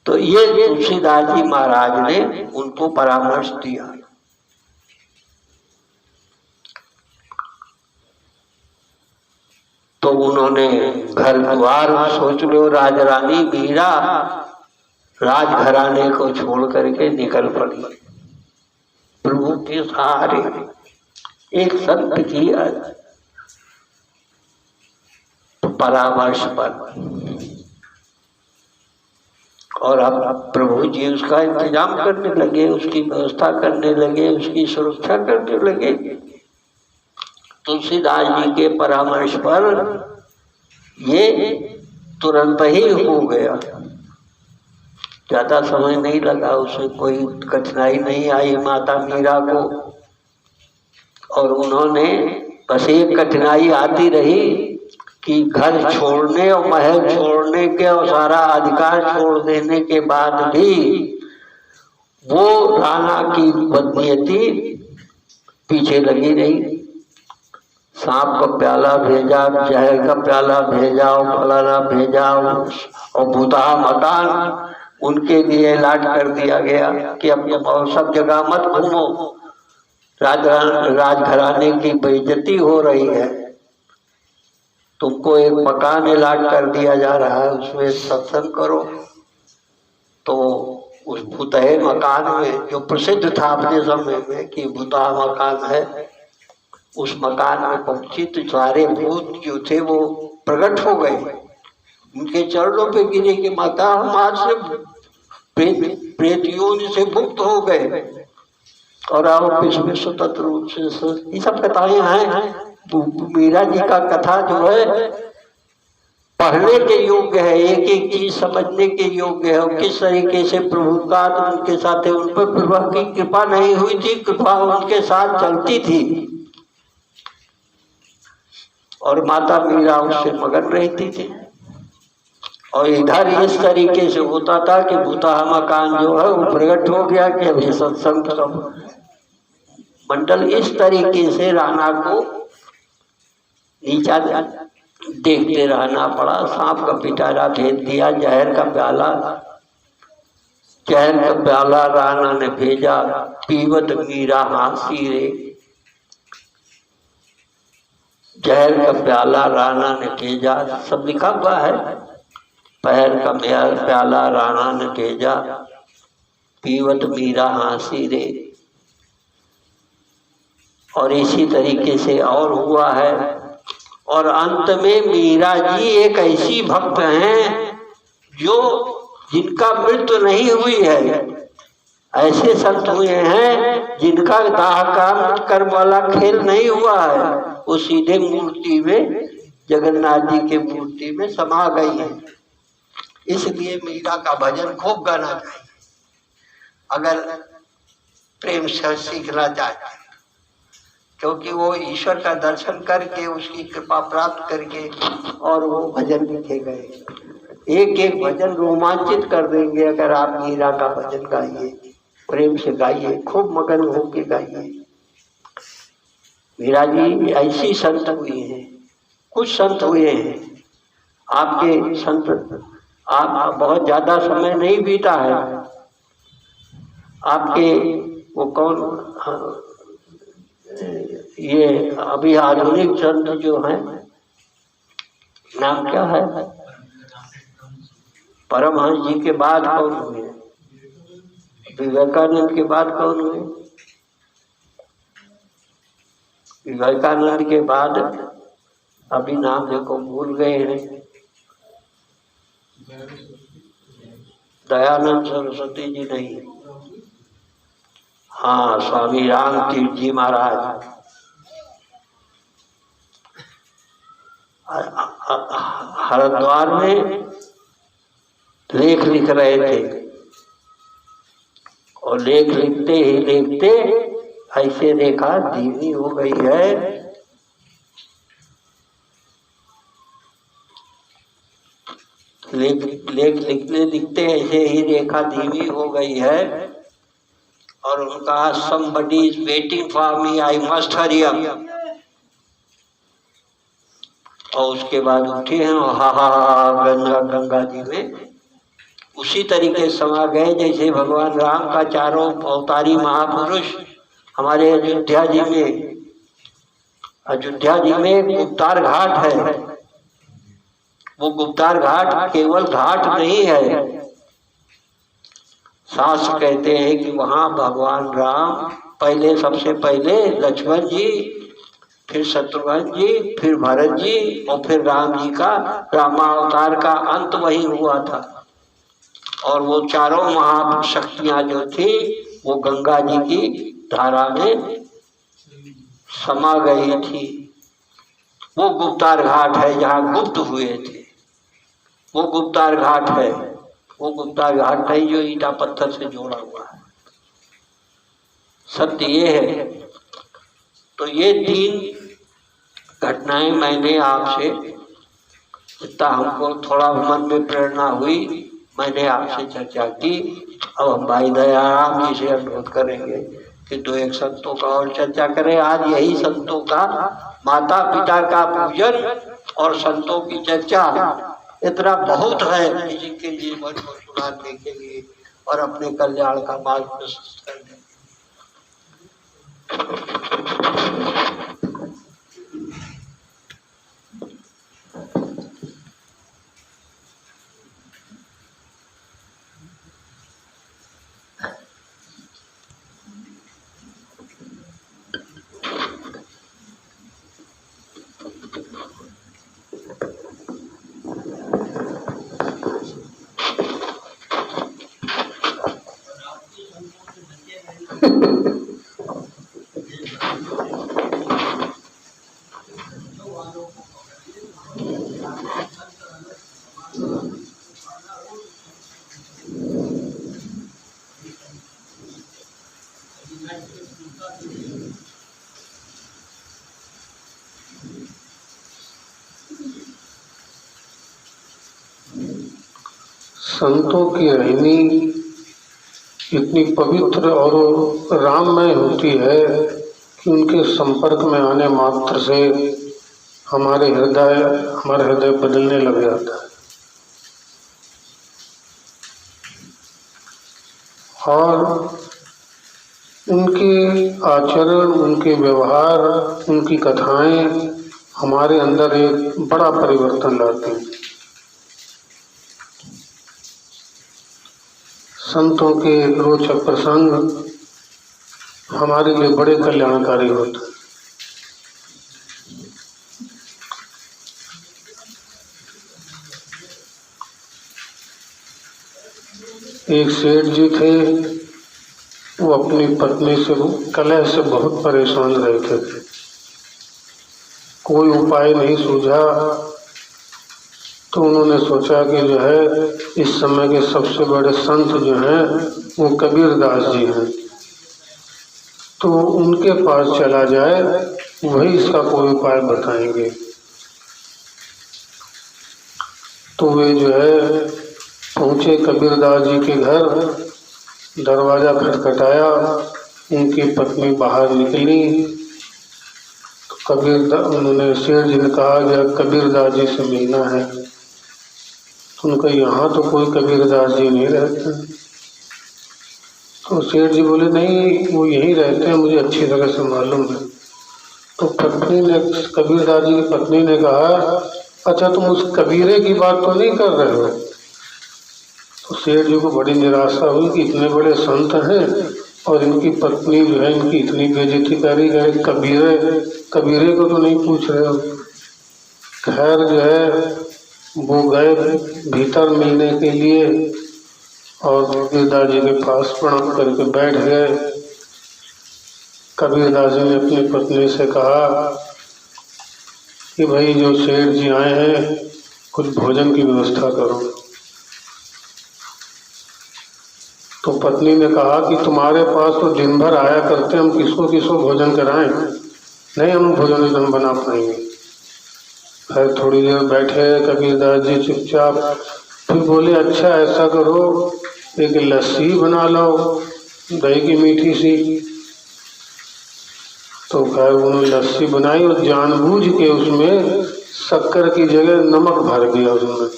तो ये तुलसीदास जी महाराज ने उनको परामर्श दिया। तो उन्होंने घर द्वार, सोच लो, राजरानी मीरा राजघराने को छोड़ करके निकल पड़ी प्रभु के सहारे, एक संत की परामर्श पर। और अब प्रभु जी उसका इंतजाम करने लगे, उसकी व्यवस्था करने लगे, उसकी सुरक्षा करने लगे। तुलसीदास जी के परामर्श पर ये तुरंत ही हो गया, ज्यादा समय नहीं लगा, उसमें कोई कठिनाई नहीं आई माता मीरा को। और उन्होंने बस एक कठिनाई आती रही कि घर छोड़ने और महल छोड़ने के और सारा अधिकार छोड़ देने के बाद भी वो राणा की बदनीयती पीछे लगी रही। सांप का प्याला भेजा, जहर का प्याला भेजा, फलाना भेजा, और भूतहा मकान उनके लिए अलॉट कर दिया गया कि अपने सब जगह मत घूमो, राजघराने की बेइज्जती हो रही है, तुमको एक मकान अलॉट कर दिया जा रहा है, उसमें सत्संग करो। तो उस भूतहे मकान में, जो प्रसिद्ध था अपने समय में कि भूतहा मकान है, उस मकान में पहुंची तो सारे भूत जो थे वो प्रकट हो गए, उनके चरणों पे गिरे कि माता हम आज से प्रेतियों से मुक्त हो गए और आप इसमें स्वतंत्र रूप से। ये सब कथाएं हैं। मीरा जी का कथा जो है पढ़ने के योग्य है, एक एक चीज समझने के योग्य है। और किस तरीके से प्रभु का उनके साथ, उन पर प्रभु की कृपा नहीं हुई थी, कृपा उनके साथ चलती थी और माता मीरा उससे मगन रहती थी। और इधर इस तरीके से होता था कि भूतहा मकान जो है वो प्रकट हो गया कि अभी सत्संग मंडल। इस तरीके से राणा को नीचा देखते रहना पड़ा। सांप का पिटारा भेज दिया, जहर का प्याला राणा ने भेजा, पीवत मीरा हासी रे। जहर का प्याला राणा ने भेजा, सब लिखा हुआ है। पहर का प्याला राणा ने भेजा, पीवत मीरा हासी रे। और इसी तरीके से और हुआ है। और अंत में मीरा जी एक ऐसी भक्त हैं जो जिनका मृत्यु नहीं हुई है। ऐसे संत हुए हैं जिनका दाह काम कर्म वाला खेल नहीं हुआ है, वो सीधे मूर्ति में, जगन्नाथ जी के मूर्ति में समा गई है। इसलिए मीरा का भजन खूब गाना चाहिए अगर प्रेम से सीखना चाहते हैं। क्योंकि वो ईश्वर का दर्शन करके उसकी कृपा प्राप्त करके और वो भजन लिखे गए। एक एक भजन रोमांचित कर देंगे अगर आप मीरा का भजन गाइए, प्रेम से गाइए, खूब मगन होके गाइए। मीरा जी ऐसी संत हुई है, कुछ संत हुए हैं आपके संत, आप बहुत ज्यादा समय नहीं बीता है आपके। वो कौन, ये अभी आधुनिक संत जो हैं, नाम क्या है? परमहंस जी के बाद कौन हुए? विवेकानंद के बाद कौन हुए? विवेकानंद के बाद अभी नाम देखो भूल गए हैं, दयानंद सरस्वती जी नहीं, हाँ स्वामी राम तीर्थ जी महाराज। हरिद्वार में लेख लिख रहे थे और लेख लिखते ही लिखते ऐसे देखा धीमी हो गई है। लेख लिखते लिखते ऐसे ही रेखा धीमी हो गई है और उनका somebody is waiting for me, I must hurry up। और उसके बाद उठे हैं और हा गंगा जी में उसी तरीके समा गए जैसे भगवान राम का चारों अवतारी महापुरुष हमारे अयोध्या जी में गुप्तार घाट है। वो गुप्तार घाट केवल घाट नहीं है, शास्त्र कहते हैं कि वहां भगवान राम पहले, सबसे पहले लक्ष्मण जी, फिर शत्रुघ्न जी, फिर भरत जी और फिर राम जी का रामावतार का अंत वही हुआ था। और वो चारों महाशक्तियां जो थी वो गंगा जी की धारा में समा गई थी। वो गुप्तार घाट है जहाँ गुप्त हुए थे, वो गुप्तार घाट है। वो गुप्तार घाट नहीं जो ईटा पत्थर से जोड़ा हुआ है। सत्य ये है। तो ये 3 घटनाएं मैंने आपसे, जितना हमको थोड़ा मन में प्रेरणा हुई मैंने आपसे चर्चा की। अब हम भाई दयाराम जी से अनुरोध करेंगे कि 2-1 संतों का और चर्चा करें। आज यही संतों का, माता पिता का पूजन और संतों की चर्चा, इतना बहुत है किसी के जीवन को सुधारने के लिए और अपने कल्याण का मार्ग प्रशस्त करने। संतों की रहनी इतनी पवित्र और राममय होती है कि उनके संपर्क में आने मात्र से हमारा हृदय बदलने लग जाता है। और उनके आचरण, उनके व्यवहार, उनकी कथाएं हमारे अंदर एक बड़ा परिवर्तन लाती हैं। संतों के रोचक प्रसंग हमारे लिए बड़े कल्याणकारी होते हैं। एक सेठ जी थे, वो अपनी पत्नी से कलह से बहुत परेशान रहते थे। कोई उपाय नहीं सूझा तो उन्होंने सोचा कि जो है इस समय के सबसे बड़े संत जो हैं वो कबीरदास जी हैं। तो उनके पास चला जाए, वही इसका कोई उपाय बताएंगे। तो वे जो है पहुँचे कबीरदास जी के घर, दरवाज़ा खटखटाया, उनकी पत्नी बाहर निकली। तो उन्होंने सेठ जी ने कहा कि कबीरदास जी से मिलना है। तो उनका यहाँ तो कोई कबीरदास जी नहीं रहते। तो सेठ जी बोले नहीं, वो यहीं रहते हैं, मुझे अच्छी तरह से मालूम है। तो पत्नी ने, कबीरदास जी की पत्नी ने कहा, अच्छा तुम उस कबीरे की बात तो नहीं कर रहे हो? तो सेठ जी को बड़ी निराशा हुई कि इतने बड़े संत हैं और इनकी पत्नी जो है इनकी इतनी बेइज्जती करी गए, कबीरे को तो नहीं पूछ रहे हो। खैर जो है वो गए भीतर मिलने के लिए और कबीरदास जी के पास प्रणाम करके बैठ गए। कबीरदास जी ने अपनी पत्नी से कहा कि भाई जो सेठ जी आए हैं, कुछ भोजन की व्यवस्था करो। तो पत्नी ने कहा कि तुम्हारे पास तो दिन भर आया करते, हम किसको किसको भोजन कराएं? नहीं, हम भोजन बना पाएंगे। फिर थोड़ी देर बैठे कबीरदास जी चुपचाप, फिर बोले अच्छा ऐसा करो, एक लस्सी बना लो, दही की मीठी सी। तो खैर उन्होंने लस्सी बनाई और जानबूझ के उसमें शक्कर की जगह नमक भर दिया उसमें,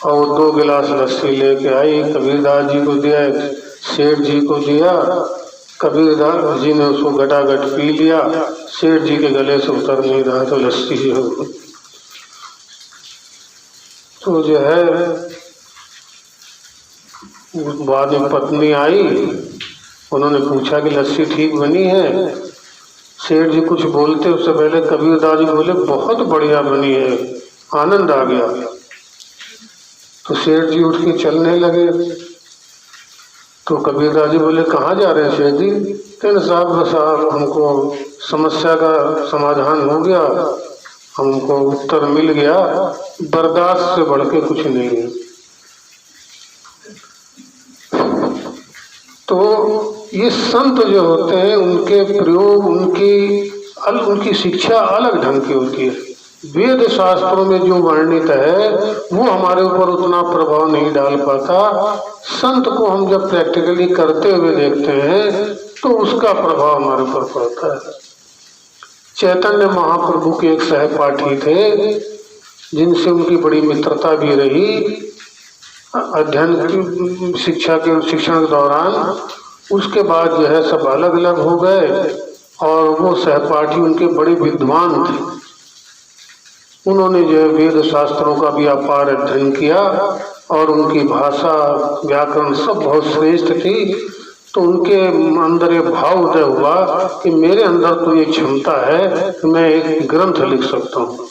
और 2 गिलास लस्सी लेके आई, कबीरदास जी को दिया, सेठ जी को दिया। कबीरदास जी ने उसको गटागट पी लिया। सेठ जी के गले से उतर नहीं रहा तो लस्सी ही हो। तो जो है बाद में पत्नी आई, उन्होंने पूछा कि लस्सी ठीक बनी है? सेठ जी कुछ बोलते उससे पहले कबीरदास जी बोले बहुत बढ़िया बनी है, आनंद आ गया। तो सेठ जी उठ के चलने लगे। तो कबीरदास जी बोले कहाँ जा रहे हैं सेठ जी? कहने साहब हमको समस्या का समाधान हो गया, हमको उत्तर मिल गया, बर्दाश्त से बढ़ के कुछ नहीं है। तो ये संत जो होते हैं उनके प्रयोग, उनकी शिक्षा अलग ढंग की होती है। वेद शास्त्रों में जो वर्णित है वो हमारे ऊपर उतना प्रभाव नहीं डाल पाता। संत को हम जब प्रैक्टिकली करते हुए देखते हैं तो उसका प्रभाव हमारे ऊपर पड़ता है। चैतन्य महाप्रभु के एक सहपाठी थे जिनसे उनकी बड़ी मित्रता भी रही अध्ययन की शिक्षण के दौरान। उसके बाद जो है सब अलग अलग हो गए और वो सहपाठी उनके बड़े विद्वान थे। उन्होंने जो है वेद शास्त्रों का भी अपार अध्ययन किया और उनकी भाषा व्याकरण सब बहुत श्रेष्ठ थी। तो उनके अंदर ये भाव उदय हुआ कि मेरे अंदर तो ये क्षमता है कि मैं एक ग्रंथ लिख सकता हूँ।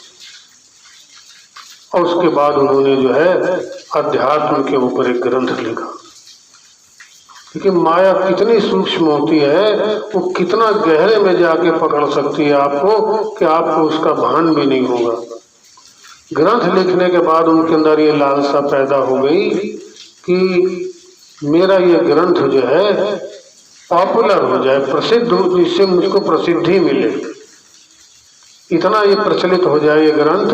और उसके बाद उन्होंने जो है अध्यात्म के ऊपर एक ग्रंथ लिखा। क्योंकि माया कितनी सूक्ष्म होती है, वो कितना गहरे में जाके पकड़ सकती है आपको कि आपको उसका भान भी नहीं होगा। ग्रंथ लिखने के बाद उनके अंदर ये लालसा पैदा हो गई कि मेरा ये ग्रंथ जो है पॉपुलर हो जाए, प्रसिद्ध हो, जिससे मुझको प्रसिद्धि मिले। इतना ये प्रचलित हो जाए ये ग्रंथ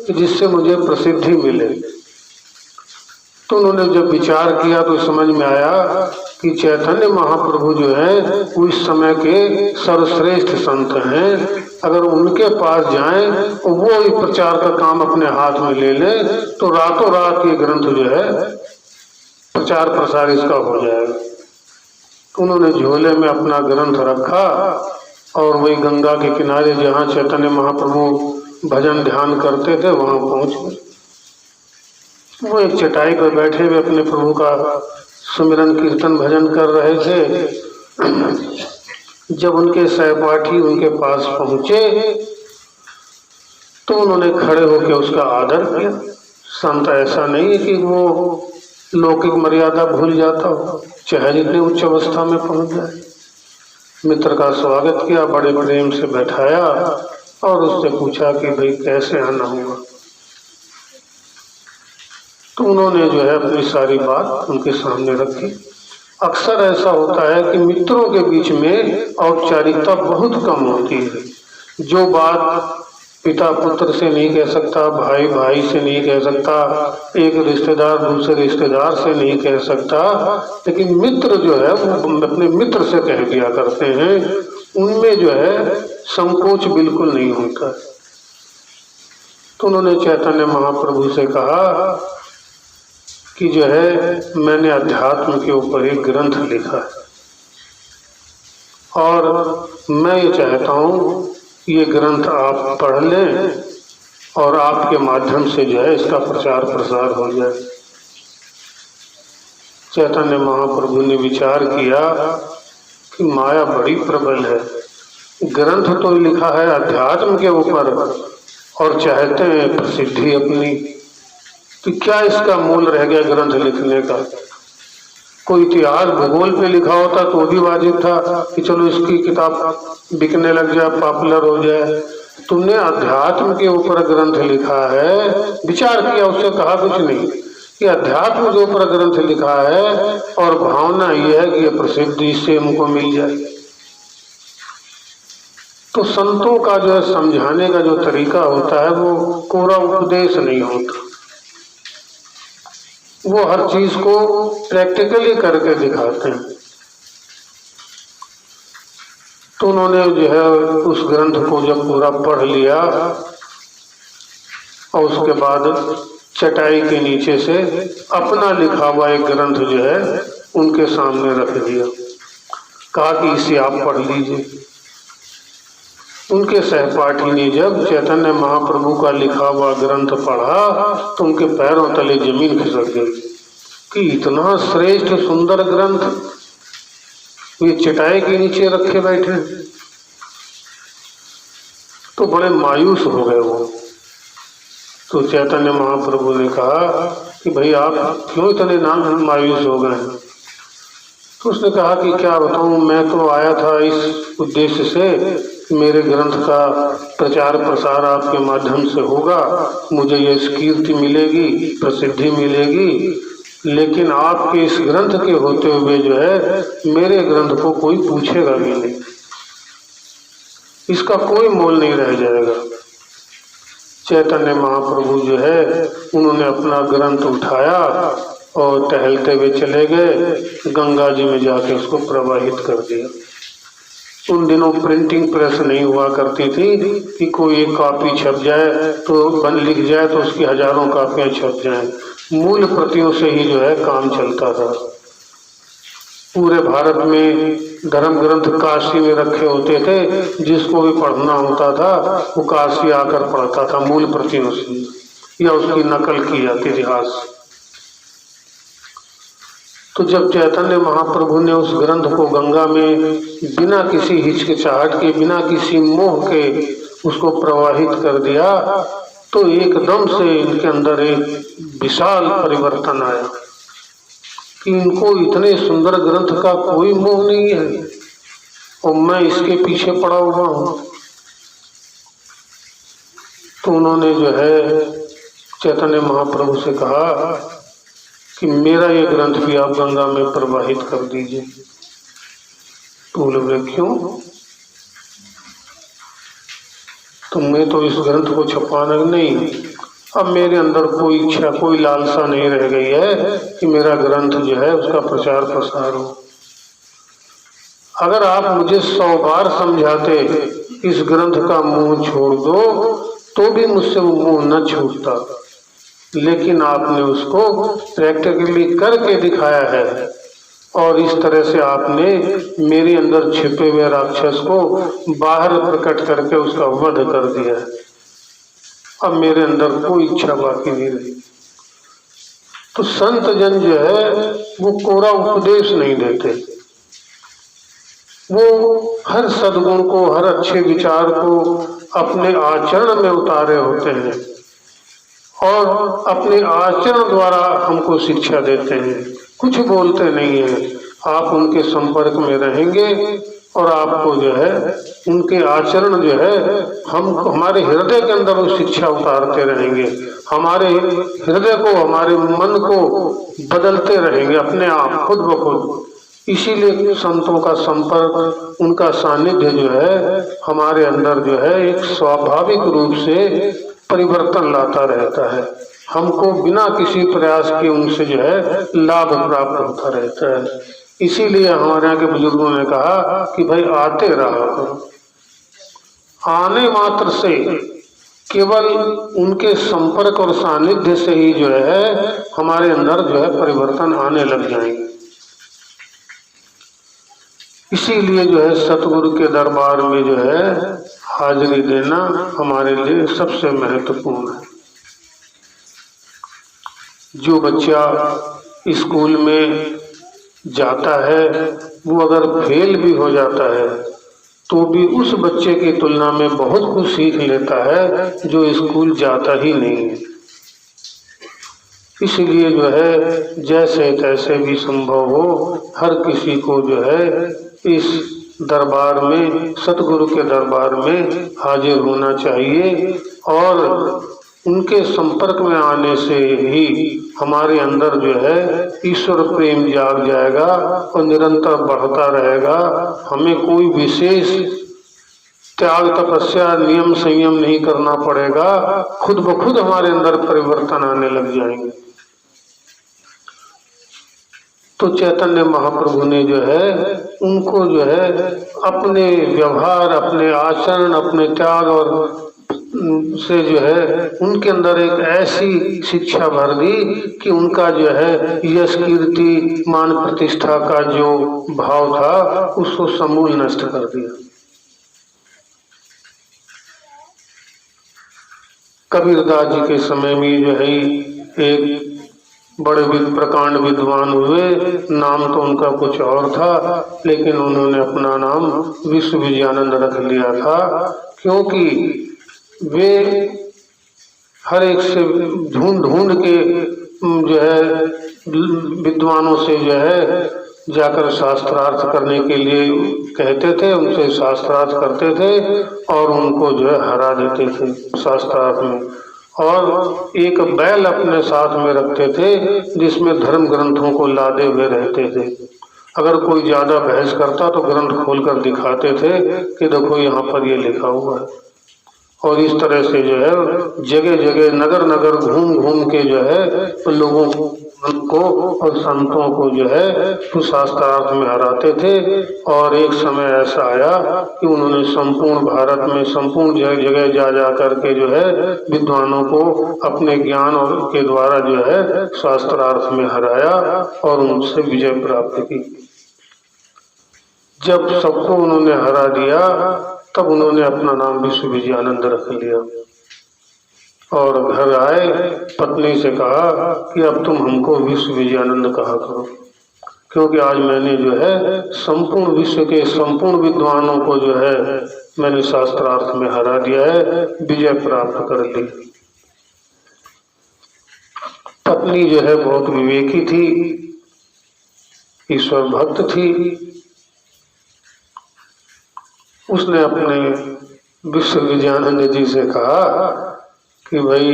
कि जिससे मुझे प्रसिद्धि मिले। तो उन्होंने जब विचार किया तो समझ में आया कि चैतन्य महाप्रभु जो है वो इस समय के सर्वश्रेष्ठ संत हैं। अगर उनके पास जाएं और वो इस प्रचार का काम अपने हाथ में ले लें तो रातों रात ये ग्रंथ जो है प्रचार प्रसार इसका हो जाएगा। तो उन्होंने झोले में अपना ग्रंथ रखा और वही गंगा के किनारे जहाँ चैतन्य महाप्रभु भजन ध्यान करते थे वहां पहुंच गए। वो एक चटाई पर बैठे हुए अपने प्रभु का सुमिरन कीर्तन भजन कर रहे थे। जब उनके सहपाठी उनके पास पहुंचे तो उन्होंने खड़े होकर उसका आदर किया। संत ऐसा नहीं है कि वो लौकिक मर्यादा भूल जाता हो, चाहे जितनी उच्च अवस्था में पहुंच जाए। मित्र का स्वागत किया, बड़े प्रेम से बैठाया और उससे पूछा कि भाई कैसे आना होगा। तो उन्होंने जो है अपनी सारी बात उनके सामने रखी। अक्सर ऐसा होता है कि मित्रों के बीच में औपचारिकता बहुत कम होती है। जो बात पिता पुत्र से नहीं कह सकता, भाई भाई से नहीं कह सकता, एक रिश्तेदार दूसरे रिश्तेदार से नहीं कह सकता, लेकिन मित्र जो है वो अपने मित्र से कह दिया करते हैं। उनमें जो है संकोच बिल्कुल नहीं होता। तो उन्होंने चैतन्य महाप्रभु से कहा कि जो है मैंने अध्यात्म के ऊपर एक ग्रंथ लिखा है और मैं ये चाहता हूँ ये ग्रंथ आप पढ़ लें और आपके माध्यम से जो है इसका प्रचार प्रसार हो जाए। चैतन्य महाप्रभु ने विचार किया कि माया बड़ी प्रबल है, ग्रंथ तो लिखा है अध्यात्म के ऊपर और चाहते हैं प्रसिद्धि अपनी, तो क्या इसका मूल रह गया ग्रंथ लिखने का। कोई इतिहास भूगोल पे लिखा होता तो भी वाजिब था कि चलो इसकी किताब बिकने लग जाए, पॉपुलर हो जाए। तुमने अध्यात्म के ऊपर ग्रंथ लिखा है, विचार किया, उससे कहा कुछ नहीं कि अध्यात्म के ऊपर ग्रंथ लिखा है और भावना यह है कि ये प्रसिद्धि इससे हमको मिल जाए। तो संतों का जो है समझाने का जो तरीका होता है वो कोरा उपदेश नहीं होता, वो हर चीज को प्रैक्टिकली करके दिखाते हैं। तो उन्होंने जो है उस ग्रंथ को जब पूरा पढ़ लिया और उसके बाद चटाई के नीचे से अपना लिखा हुआ एक ग्रंथ जो है उनके सामने रख दिया, कहा कि इसे आप पढ़ लीजिए। उनके सहपाठी ने जब चैतन्य महाप्रभु का लिखा हुआ ग्रंथ पढ़ा तो उनके पैरों तले जमीन खिसक गई कि इतना श्रेष्ठ सुंदर ग्रंथ ये चटाई के नीचे रखे बैठे। तो बड़े मायूस हो गए वो। तो चैतन्य महाप्रभु ने कहा कि भाई आप क्यों इतने मायूस हो गए। तो उसने कहा कि क्या बताऊं, मैं तो आया था इस उद्देश्य से मेरे ग्रंथ का प्रचार प्रसार आपके माध्यम से होगा, मुझे यश कीर्ति मिलेगी, प्रसिद्धि मिलेगी, लेकिन आपके इस ग्रंथ के होते हुए जो है मेरे ग्रंथ को कोई पूछेगा भी नहीं, इसका कोई मोल नहीं रह जाएगा। चैतन्य महाप्रभु जो है उन्होंने अपना ग्रंथ उठाया और टहलते हुए चले गए, गंगा जी में जाके उसको प्रवाहित कर दिया। उन दिनों प्रिंटिंग प्रेस नहीं हुआ करती थी कि कोई एक कॉपी छप जाए तो लिख जाए तो उसकी हजारों कॉपियां छप जाएं। मूल प्रतियों से ही जो है काम चलता था। पूरे भारत में धर्म ग्रंथ काशी में रखे होते थे, जिसको भी पढ़ना होता था वो काशी आकर पढ़ता था मूल प्रतियों से या उसकी नकल की जाती इतिहास। तो जब चैतन्य महाप्रभु ने उस ग्रंथ को गंगा में बिना किसी हिचकिचाहट के, बिना किसी मोह के उसको प्रवाहित कर दिया तो एकदम से इनके अंदर एक विशाल परिवर्तन आया कि इनको इतने सुंदर ग्रंथ का कोई मोह नहीं है और मैं इसके पीछे पड़ा हुआ हूं। तो उन्होंने जो है चैतन्य महाप्रभु से कहा कि मेरा ये ग्रंथ भी आप गंगा में प्रवाहित कर दीजिए। तो बोले क्यों? तो मैं तो इस ग्रंथ को छपाना नहीं, अब मेरे अंदर कोई इच्छा, कोई लालसा नहीं रह गई है कि मेरा ग्रंथ जो है उसका प्रचार प्रसार हो। अगर आप मुझे 100 बार समझाते इस ग्रंथ का मुंह छोड़ दो तो भी मुझसे वो मुंह न छूटता, लेकिन आपने उसको प्रैक्टिकली करके दिखाया है और इस तरह से आपने मेरे अंदर छिपे हुए राक्षस को बाहर प्रकट करके उसका वध कर दिया है। अब मेरे अंदर कोई इच्छा बाकी नहीं रही। तो संत जन जो है वो कोरा उपदेश नहीं देते, वो हर सद्गुण को, हर अच्छे विचार को अपने आचरण में उतारे होते हैं और अपने आचरण द्वारा हमको शिक्षा देते हैं। कुछ बोलते नहीं है, आप उनके संपर्क में रहेंगे और आपको जो है उनके आचरण जो है हम हमारे हृदय के अंदर वो शिक्षा उतारते रहेंगे, हमारे हृदय को, हमारे मन को बदलते रहेंगे अपने आप, खुद ब खुद। इसीलिए संतों का संपर्क, उनका सानिध्य जो है हमारे अंदर जो है एक स्वाभाविक रूप से परिवर्तन लाता रहता है। हमको बिना किसी प्रयास के उनसे जो है लाभ प्राप्त होता रहता है। इसीलिए हमारे यहाँ के बुजुर्गों ने कहा कि भाई आते रहा करो। आने मात्र से, केवल उनके संपर्क और सानिध्य से ही जो है हमारे अंदर जो है परिवर्तन आने लग जाएंगे। इसीलिए जो है सतगुरु के दरबार में जो है हाजिरी देना हमारे लिए सबसे महत्वपूर्ण है। जो बच्चा स्कूल में जाता है वो अगर फेल भी हो जाता है तो भी उस बच्चे की तुलना में बहुत कुछ सीख लेता है जो स्कूल जाता ही नहीं है। इसलिए जो है जैसे तैसे भी संभव हो हर किसी को जो है इस दरबार में, सतगुरु के दरबार में हाजिर होना चाहिए और उनके संपर्क में आने से ही हमारे अंदर जो है ईश्वर प्रेम जाग जाएगा और निरंतर बढ़ता रहेगा। हमें कोई विशेष त्याग, तपस्या, नियम, संयम नहीं करना पड़ेगा। खुद ब खुद हमारे अंदर परिवर्तन आने लग जाएंगे। तो चैतन्य महाप्रभु ने जो है उनको जो है अपने व्यवहार, अपने आचरण, अपने त्याग और से जो है उनके अंदर एक ऐसी शिक्षा भर दी कि उनका जो है यश, कीर्ति, मान, प्रतिष्ठा का जो भाव था उसको समूल नष्ट कर दिया। कबीरदास जी के समय में जो है एक बड़े प्रकांड विद्वान हुए। नाम तो उनका कुछ और था लेकिन उन्होंने अपना नाम विश्व विजयानंद रख लिया था, क्योंकि वे हर एक से ढूंढ के जो है विद्वानों से जो है जाकर शास्त्रार्थ करने के लिए कहते थे, उनसे शास्त्रार्थ करते थे और उनको जो है हरा देते थे शास्त्रार्थ में। और एक बैल अपने साथ में रखते थे जिसमें धर्म ग्रंथों को लादे हुए रहते थे। अगर कोई ज्यादा बहस करता तो ग्रंथ खोलकर दिखाते थे कि देखो यहाँ पर ये लिखा हुआ है। और इस तरह से जो है जगह जगह, नगर नगर घूम के जो है लोगों को और संतों को जो है शास्त्रार्थ में हराते थे। और एक समय ऐसा आया कि उन्होंने संपूर्ण भारत में संपूर्ण जगह जा करके जो है विद्वानों को अपने ज्ञान और के द्वारा जो है शास्त्रार्थ में हराया और उनसे विजय प्राप्त की। जब सबको उन्होंने हरा दिया तब उन्होंने अपना नाम विश्व विजयानंद रख लिया और घर आए, पत्नी से कहा कि अब तुम हमको विश्व विजयानंद कहा करो, क्योंकि आज मैंने जो है संपूर्ण विश्व के संपूर्ण विद्वानों को जो है मैंने शास्त्रार्थ में हरा दिया है, विजय प्राप्त कर ली। पत्नी जो है बहुत विवेकी थी, ईश्वर भक्त थी। उसने अपने विश्व विजयानंद जी से कहा कि भाई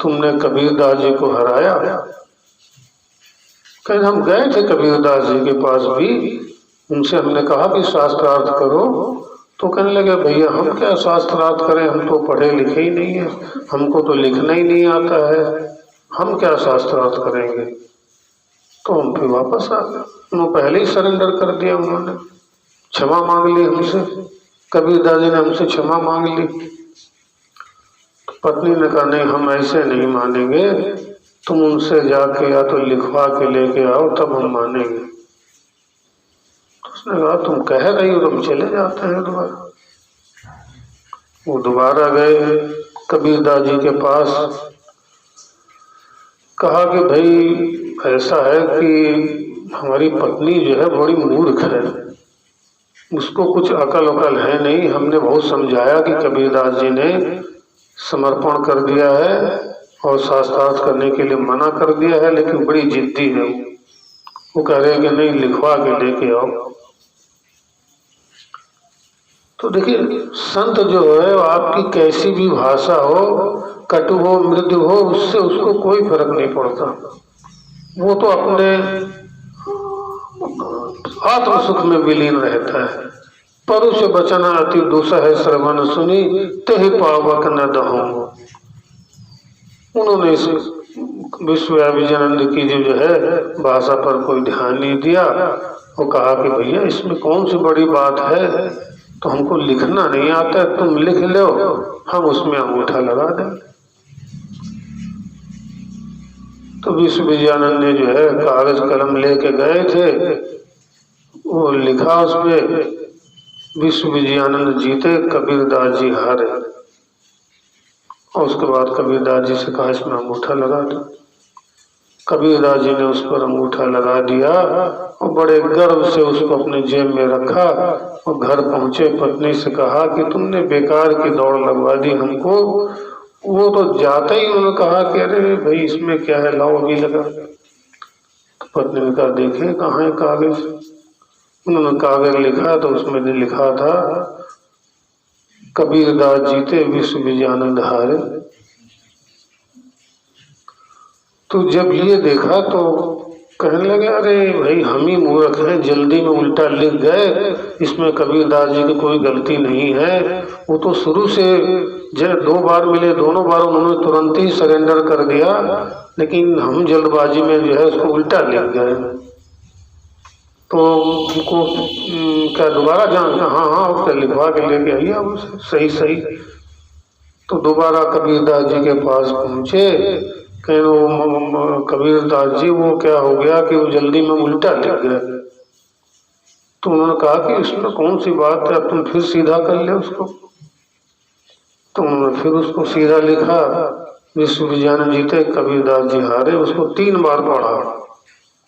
तुमने कबीरदास जी को हराया। कहीं हम गए थे कबीरदास जी के पास भी, उनसे हमने कहा कि शास्त्रार्थ करो, तो कहने लगे भैया हम क्या शास्त्रार्थ करें, हम तो पढ़े लिखे ही नहीं है, हमको तो लिखना ही नहीं आता है, हम क्या शास्त्रार्थ करेंगे। तो हम फिर वापस आ गए। उन्होंने पहले ही सरेंडर कर दिया, उन्होंने क्षमा मांग ली हमसे, कबीरदास जी ने हमसे क्षमा मांग ली। पत्नी ने कहा नहीं, हम ऐसे नहीं मानेंगे, तुम उनसे जाके या तो लिखवा के लेके आओ तब हम मानेंगे। तो उसने कहा तुम कह रही हो, हम चले जाते हैं दोबारा। वो दोबारा गए कबीरदास जी के पास, कहा कि भाई ऐसा है कि हमारी पत्नी जो है बड़ी मूर्ख है, उसको कुछ अकल वकल है नहीं। हमने बहुत समझाया कि कबीरदास जी ने समर्पण कर दिया है और शास्त्रार्थ करने के लिए मना कर दिया है, लेकिन बड़ी जिद्दी है। वो कह रहे हैं कि नहीं, लिखवा के लेके आओ। तो देखिए संत जो है आपकी कैसी भी भाषा हो, कटु हो, मृदु हो, उससे उसको कोई फर्क नहीं पड़ता। वो तो अपने आत्म सुख में विलीन रहता है। परुष बचन अति दुसह श्रवण सुनी, तेहि पावक न दहूं। उन्होंने इस विश्वव्यापीनंद की जो है भाषा पर कोई ध्यान नहीं दिया। वो कहा कि भैया इसमें कौन सी बड़ी बात है, तो हमको लिखना नहीं आता, तुम लिख लो, हम उसमें अंगूठा लगा दें। तो विश्वविजयानंद ने जो है कागज कलम लेके गए थे, वो लिखा उसमें विश्वविजयानंद जीते कबीरदास जी हारे। और उसके बाद कबीरदास जी से कहा इसमें अंगूठा लगा दो। कबीरदास जी ने उस पर अंगूठा लगा दिया और बड़े गर्व से उसको अपने जेब में रखा और घर पहुंचे। पत्नी से कहा कि तुमने बेकार की दौड़ लगवा दी हमको। वो तो जाते ही उन्होंने कहा कि अरे भाई इसमें क्या है, लाओ अभी लगा। तो पत्नी ने कहा देखे कहाँ है कागज। उन्होंने कागज लिखा तो उसमें लिखा था कबीरदास जीते विश्वविजयानंद हारे। तो जब ये देखा तो कहने लगे अरे भाई हम ही मूर्ख हैं, जल्दी में उल्टा लिख गए, इसमें कबीरदास जी की कोई गलती नहीं है। वो तो शुरू से जब 2 बार मिले, दोनों बार उन्होंने तुरंत ही सरेंडर कर दिया, लेकिन हम जल्दबाजी में जो है उसको उल्टा लिख गए। तो उनको क्या दोबारा जान, हाँ उसका लिखवा के लेके आइए अब सही सही। तो दोबारा कबीरदास जी के पास पहुंचे। कहीं वो कबीरदास जी वो क्या हो गया कि वो जल्दी में उल्टा लिख गए। तो उन्होंने कहा कि इसमें कौन सी बात है, अब तुम फिर सीधा कर ले उसको। तो उन्होंने फिर उसको सीधा लिखा विश्वविजयानंद जीते कबीरदास जी हारे। उसको 3 बार पढ़ा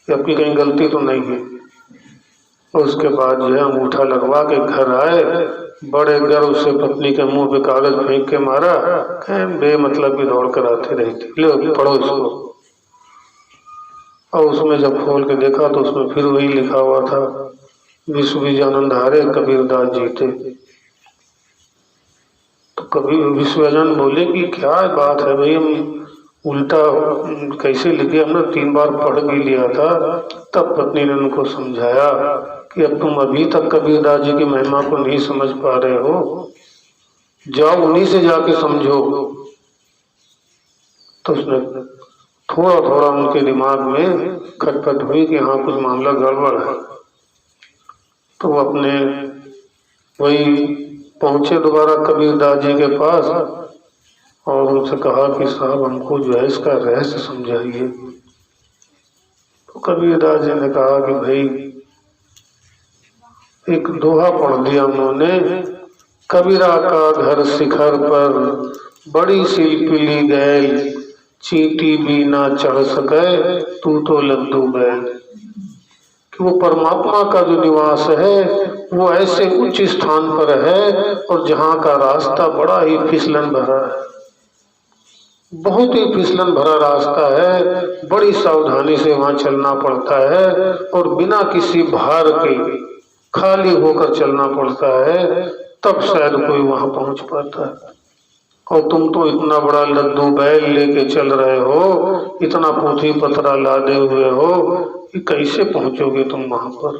कि अपनी कहीं गलती तो नहीं है। उसके बाद जो है अंगूठा लगवा के घर आए, बड़े गर्व से पत्नी के मुंह पे कागज फेंक के मारा, बेमतलब की दौड़ कराती रही थी, लो पढ़ो इसको। और उसमें जब खोल के देखा तो उसमें फिर वही लिखा हुआ था विश्वविजयानंद हारे कबीरदास जीते। तो कबीर विश्वविजयानंद बोले कि क्या बात है भाई, हम उल्टा कैसे लिखे, हमने 3 बार पढ़ भी लिया था। तब पत्नी ने उनको समझाया कि अब तुम अभी तक कबीरदास जी की महिमा को नहीं समझ पा रहे हो, जाओ उन्हीं से जाके समझो। तो उसने थोड़ा थोड़ा उनके दिमाग में खटपट हुई कि हाँ कुछ मामला गड़बड़ है। तो वो अपने वही पहुंचे दोबारा कबीरदास जी के पास और उनसे कहा कि साहब हमको जो है इसका रहस्य समझाइए। तो कबीरदास जी ने कहा कि भाई एक दोहा पढ़ दिया उन्होंने, कबीरा का घर शिखर पर बड़ी शिल्पी गैल, चींटी भी ना चढ़ सके तू तो लद्दू बैल। कि वो परमात्मा का जो निवास है वो ऐसे उच्च स्थान पर है और जहाँ का रास्ता बड़ा ही फिसलन भरा है, बहुत ही फिसलन भरा रास्ता है, बड़ी सावधानी से वहां चलना पड़ता है और बिना किसी भार के खाली होकर चलना पड़ता है, तब शायद कोई वहां पहुंच पाता है। और तुम तो इतना बड़ा लद्दू बैल लेके चल रहे हो, इतना पोथी पतरा लादे हुए हो, कि कैसे पहुंचोगे तुम वहां पर।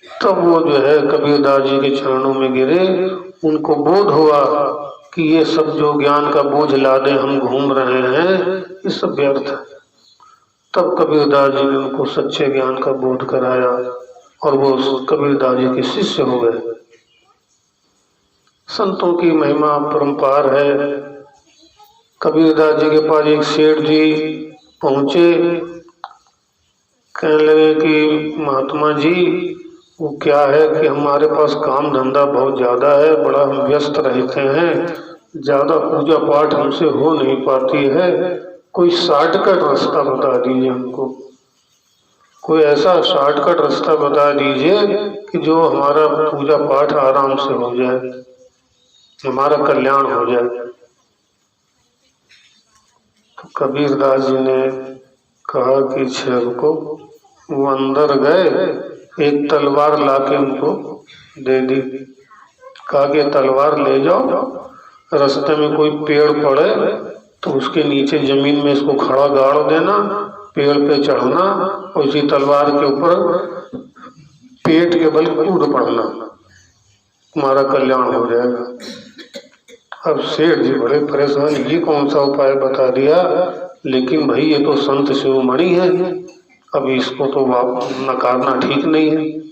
तब वो जो है कबीरदास जी के चरणों में गिरे। उनको बोध हुआ कि ये सब जो ज्ञान का बोझ लादे हम घूम रहे हैं ये सब व्यर्थ है। तब कबीरदास जी ने उनको सच्चे ज्ञान का बोध कराया और वो कबीरदास जी के शिष्य हो गए। संतों की महिमा परंपार है। कबीरदास जी के पास एक सेठ जी पहुंचे, कहने लगे कि महात्मा जी वो क्या है कि हमारे पास काम धंधा बहुत ज्यादा है, बड़ा हम व्यस्त रहते हैं, ज्यादा पूजा पाठ हमसे हो नहीं पाती है, कोई शॉर्टकट रास्ता बता दीजिए हमको, कोई ऐसा शॉर्टकट रास्ता बता दीजिए कि जो हमारा पूजा पाठ आराम से हो जाए, हमारा कल्याण हो जाए। तो कबीरदास जी ने कहा कि शेर को, वो अंदर गए, एक तलवार लाके उनको दे दी, कहा कि तलवार ले जाओ, रास्ते में कोई पेड़ पड़े तो उसके नीचे जमीन में इसको खड़ा गाड़ देना पेड़ पे चढ़ना और उसी तलवार के ऊपर पेट के बल कूद पड़ना, तुम्हारा कल्याण हो जाएगा। अब सेठ जी बड़े परेशान, ये कौन सा उपाय बता दिया, लेकिन भाई ये तो संत शिरोमणि है, अब इसको तो नकारना ठीक नहीं है।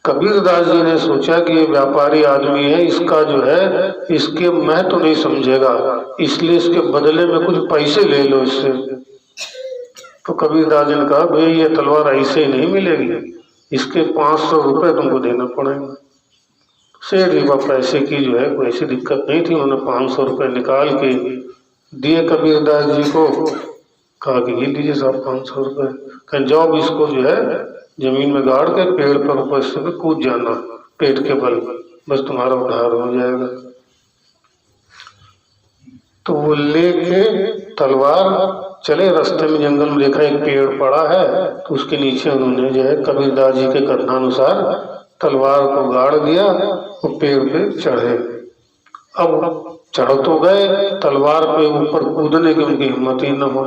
कबीरदास जी ने सोचा कि ये व्यापारी आदमी है, इसका जो है इसके महत्व तो नहीं समझेगा, इसलिए इसके बदले में कुछ पैसे ले लो इससे। तो कबीरदास जी ने कहा, भाई ये तलवार ऐसे ही नहीं मिलेगी, इसके 500 रुपये तुमको देना पड़ेगा। सेठ जी को पैसे की जो है कोई ऐसी दिक्कत नहीं थी, उन्होंने 500 रुपये निकाल के दिए कबीरदास जी को, कहा कि ये लीजिए साहब 500 रुपये, कहीं जाओ इसको जो है जमीन में गाड़ के पेड़ पर ऊपर से कूद जाना पेट के बल, बस तुम्हारा उद्धार हो जाएगा। तो वो लेके तलवार चले, रास्ते में जंगल में देखा एक पेड़ पड़ा है, तो उसके नीचे उन्होंने जो है कबीरदास जी के कथनानुसार तलवार को गाड़ दिया, वो पेड़ पे चढ़े। अब चढ़ तो गए, तलवार पे ऊपर कूदने की उनकी हिम्मत ही न हो,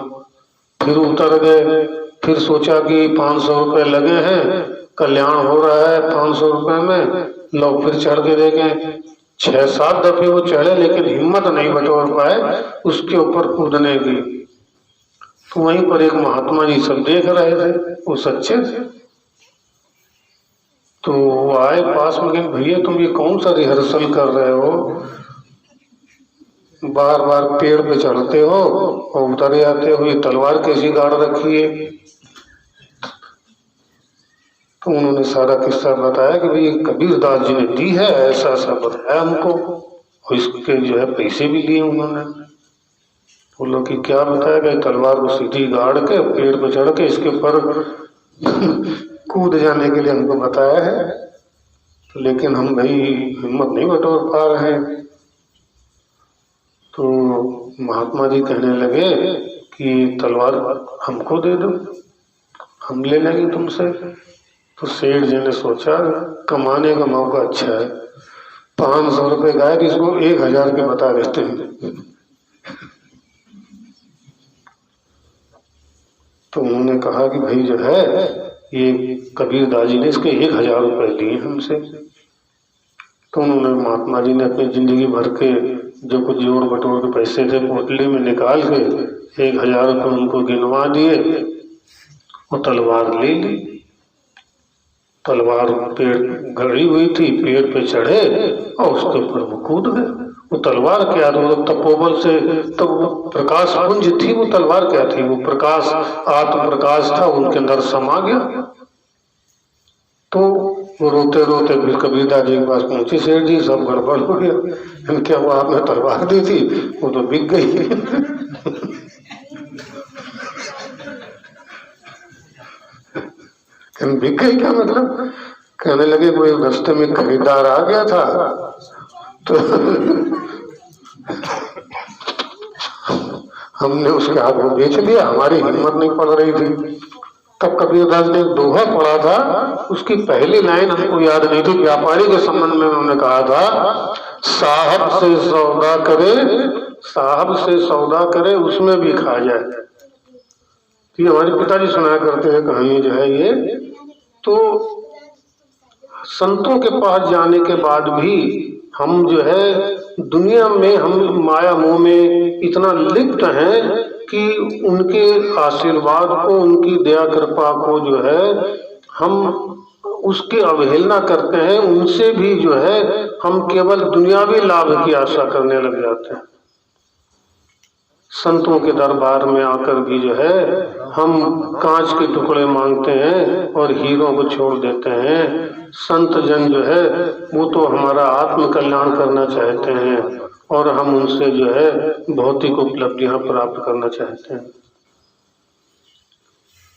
फिर उतर गए, फिर सोचा कि 500 रुपये लगे हैं, कल्याण हो रहा है 500 रुपये में, लो फिर चढ़ के देखें। 6-7 दफे वो चढ़े लेकिन हिम्मत नहीं बटोर पाए उसके ऊपर कूदने की। तो वहीं पर एक महात्मा जी सब देख रहे थे, वो सच्चे थे, तो वो आए पास में, कि भैया तुम ये कौन सा रिहर्सल कर रहे हो, बार बार पेड़ पे चढ़ते हो और उतर जाते हो, ये तलवार कैसी गाड़ रखी है। तो उन्होंने सारा किस्सा बताया कि भाई कबीरदास जी ने दी है, ऐसा ऐसा बताया हमको, और इसके जो है पैसे भी लिए उन्होंने। बोलो कि क्या बताया कि तलवार को सीधी गाड़ के पेड़ पे चढ़ के इसके ऊपर कूद जाने के लिए हमको बताया है, लेकिन हम भाई हिम्मत नहीं बटोर पा रहे हैं। तो महात्मा जी कहने लगे कि तलवार हमको दे दो, हम ले लेंगे तुमसे। तो सेठ जी ने सोचा कमाने का मौका अच्छा है, 500 रुपये गाय, इसको 1000 के बता देते हैं। तो उन्होंने कहा कि भाई जो है ये कबीरदास जी ने इसके 1000 रुपये लिए हमसे। तो उन्होंने महात्मा जी ने अपनी जिंदगी भर के जो कुछ जोड़ बटोर के पैसे थे पोटली में निकाल के 1000 रुपये उनको गिनवा दिए, वो तलवार ले ली। तलवार पेड़ गड़ी हुई थी, पेड़ पे चढ़े और उसके ऊपर वो कूद गए। वो तलवार क्या था, वो तपोबल से तो वो प्रकाश पुंज थी, वो तलवार क्या थी, वो प्रकाश आत्म प्रकाश था, उनके अंदर समा गया। तो वो रोते रोते फिर कबीरदास जी के पास पहुंचे, सेठ जी सब गड़बड़ हो गया, क्या वो आपने तलवार दी थी, वो तो बिक गई। बिक गई क्या मतलब? कहने लगे कोई रास्ते में खरीदार आ गया था तो हमने उसके हाथ में बेच दिया, हमारी हिम्मत नहीं पड़ रही थी। तब कबीरदास ने एक दोहा पढ़ा था, उसकी पहली लाइन हमको याद नहीं थी, व्यापारी के संबंध में उन्होंने कहा था, साहब से सौदा करे, साहब से सौदा करे उसमें भी खा जाए। ये हमारे पिताजी सुनाया करते हैं कहानी जो है ये। तो संतों के पास जाने के बाद भी हम जो है दुनिया में, हम माया मोह में इतना लिप्त हैं कि उनके आशीर्वाद को, उनकी दया कृपा को जो है हम उसकी अवहेलना करते हैं। उनसे भी जो है हम केवल दुनियावी लाभ की आशा करने लग जाते हैं। संतों के दरबार में आकर भी जो है हम कांच के टुकड़े मांगते हैं और हीरों को छोड़ देते हैं। संत जन जो है वो तो हमारा आत्म कल्याण करना चाहते हैं और हम उनसे जो है भौतिक उपलब्धियां प्राप्त करना चाहते हैं।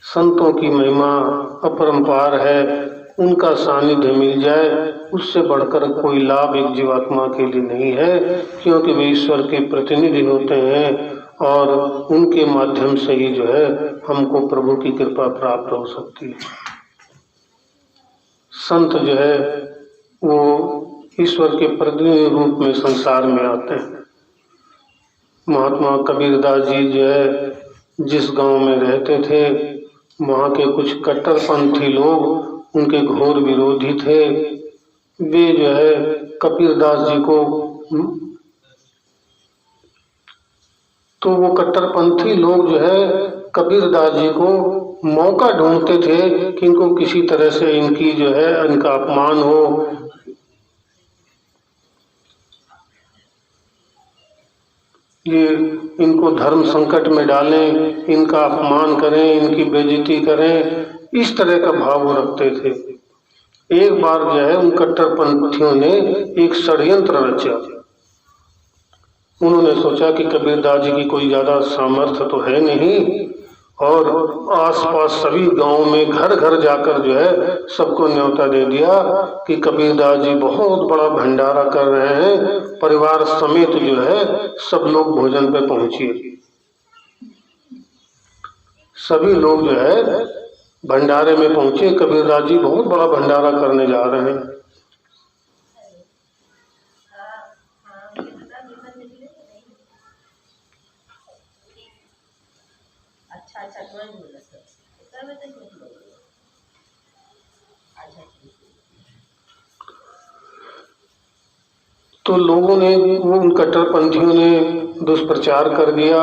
संतों की महिमा अपरंपार है, उनका सानिध्य मिल जाए उससे बढ़कर कोई लाभ एक जीवात्मा के लिए नहीं है, क्योंकि वे ईश्वर के प्रतिनिधि होते हैं और उनके माध्यम से ही जो है हमको प्रभु की कृपा प्राप्त हो सकती है। संत जो है वो ईश्वर के प्रतिनिधि रूप में संसार में आते हैं। महात्मा कबीरदास जी जो है जिस गांव में रहते थे वहाँ के कुछ कट्टरपंथी लोग उनके घोर विरोधी थे। वे जो है कबीरदास जी को, तो वो कट्टरपंथी लोग जो है कबीरदास जी को मौका ढूंढते थे कि इनको किसी तरह से इनकी जो है इनका अपमान हो, ये इनको धर्म संकट में डालें, इनका अपमान करें, इनकी बेइज्जती करें, इस तरह का भाव वो रखते थे। एक बार जो है उन कट्टरपंथियों ने एक षड्यंत्र रचा। उन्होंने सोचा कि कबीरदास जी की कोई ज्यादा सामर्थ्य तो है नहीं, और आसपास सभी गांवों में घर घर जाकर जो है सबको न्योता दे दिया कि कबीरदास जी बहुत बड़ा भंडारा कर रहे हैं, परिवार समेत जो है सब लोग भोजन पे पहुंचिए। सभी लोग जो है भंडारे में पहुंचे, कबीरदास जी बहुत बड़ा भंडारा करने जा रहे हैं। तो लोगों ने, वो उन कट्टरपंथियों ने दुष्प्रचार कर दिया,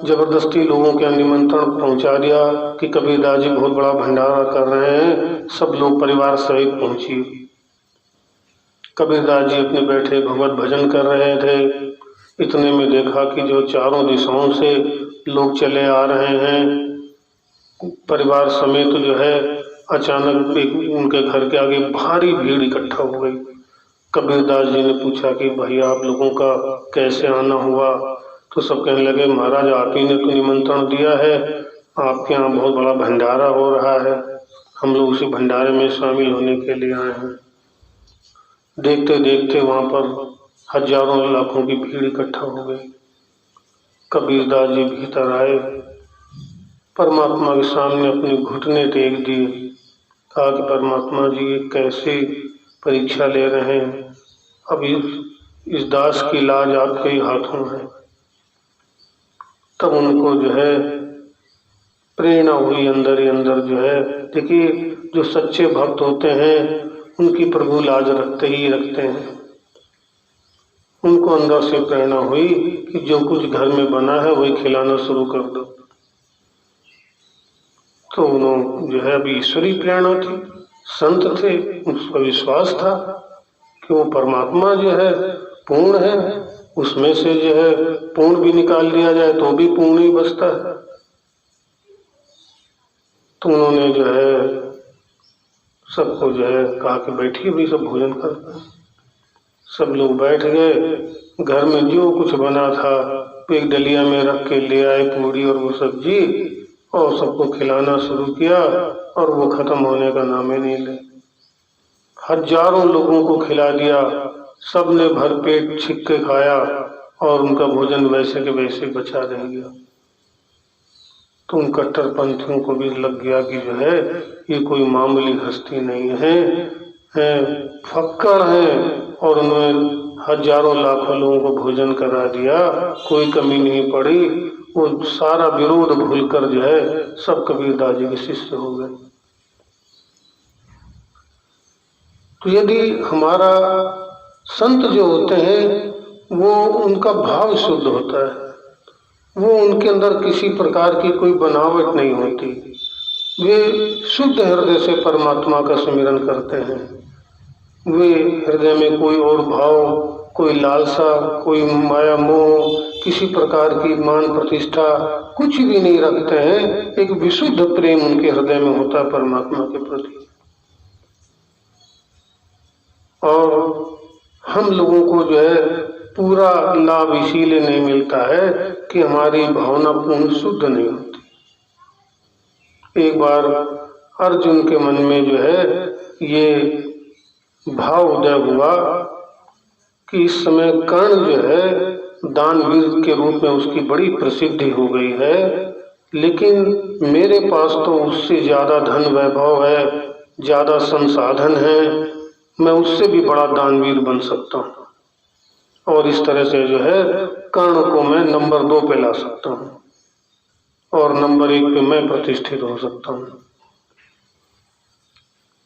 जबरदस्ती लोगों के निमंत्रण पहुंचा दिया कि कबीरदास जी बहुत बड़ा भंडारा कर रहे हैं, सब लोग परिवार सहित पहुंचिए। कबीरदास जी अपने बैठे भगवत भजन कर रहे थे। इतने में देखा कि जो चारों दिशाओं से लोग चले आ रहे हैं परिवार समेत जो है, अचानक उनके घर के आगे भारी भीड़ इकट्ठा हो गई। कबीरदास जी ने पूछा कि भाई आप लोगों का कैसे आना हुआ? तो सब कहने लगे महाराज आप ही ने तो निमंत्रण दिया है, आपके यहाँ बहुत बड़ा भंडारा हो रहा है, हम लोग उसी भंडारे में शामिल होने के लिए आए हैं। देखते देखते वहां पर हजारों लाखों की भीड़ इकट्ठा हो गई। कबीरदास जी भीतर आए, परमात्मा के सामने अपने घुटने टेक दिए, कहा कि परमात्मा जी कैसे परीक्षा ले रहे हैं, अब इस दास की लाज आपके ही हाथों है। तब उनको जो है प्रेरणा हुई अंदर ही अंदर जो है। देखिए जो सच्चे भक्त होते हैं उनकी प्रभु लाज रखते ही रखते हैं। उनको अंदर से प्रेरणा हुई कि जो कुछ घर में बना है वही खिलाना शुरू कर दो। तो उन्होंने जो है अभी ईश्वरी प्रेरणा थी, संत थे, उसका विश्वास था कि वो परमात्मा जो है पूर्ण है, उसमें से जो है पूर्ण भी निकाल दिया जाए तो भी पूर्ण ही बचता है। तो उन्होंने जो है सबको जो है कहा कि बैठिए भी सब भोजन करते हैं। सब लोग बैठ गए। घर में जो कुछ बना था एक डलिया में रख के ले आए, पूरी और वो सब्जी, और सबको खिलाना शुरू किया, और वो खत्म होने का नाम ही नहीं ले। हजारों लोगों को खिला दिया, सबने भरपेट छिक के खाया, और उनका भोजन वैसे के वैसे बचा रह गया। तो उन कट्टरपंथियों को भी लग गया कि जो है ये कोई मामूली हस्ती नहीं है, फक्कड़ है, और उन्होंने हजारों लाखों लोगों को भोजन करा दिया, कोई कमी नहीं पड़ी। वो सारा विरोध भूलकर जो है सब कबीरदास जी के शिष्य हो गए। तो यदि हमारा संत जो होते हैं वो उनका भाव शुद्ध होता है, वो उनके अंदर किसी प्रकार की कोई बनावट नहीं होती, वे शुद्ध हृदय से परमात्मा का सुमिरन करते हैं। वे हृदय में कोई और भाव, कोई लालसा, कोई माया मोह, किसी प्रकार की मान प्रतिष्ठा कुछ भी नहीं रखते हैं। एक विशुद्ध प्रेम उनके हृदय में होता है परमात्मा के प्रति। और हम लोगों को जो है पूरा लाभ इसीलिए नहीं मिलता है कि हमारी भावना पूर्ण शुद्ध नहीं होती। एक बार अर्जुन के मन में जो है ये भाव उदय हुआ कि इस समय कर्ण जो है दानवीर के रूप में उसकी बड़ी प्रसिद्धि हो गई है, लेकिन मेरे पास तो उससे ज्यादा धन वैभव है, ज्यादा संसाधन है, मैं उससे भी बड़ा दानवीर बन सकता हूँ, और इस तरह से जो है कर्ण को मैं नंबर 2 पे ला सकता हूँ। और नंबर 1 पे मैं प्रतिष्ठित हो सकता हूँ।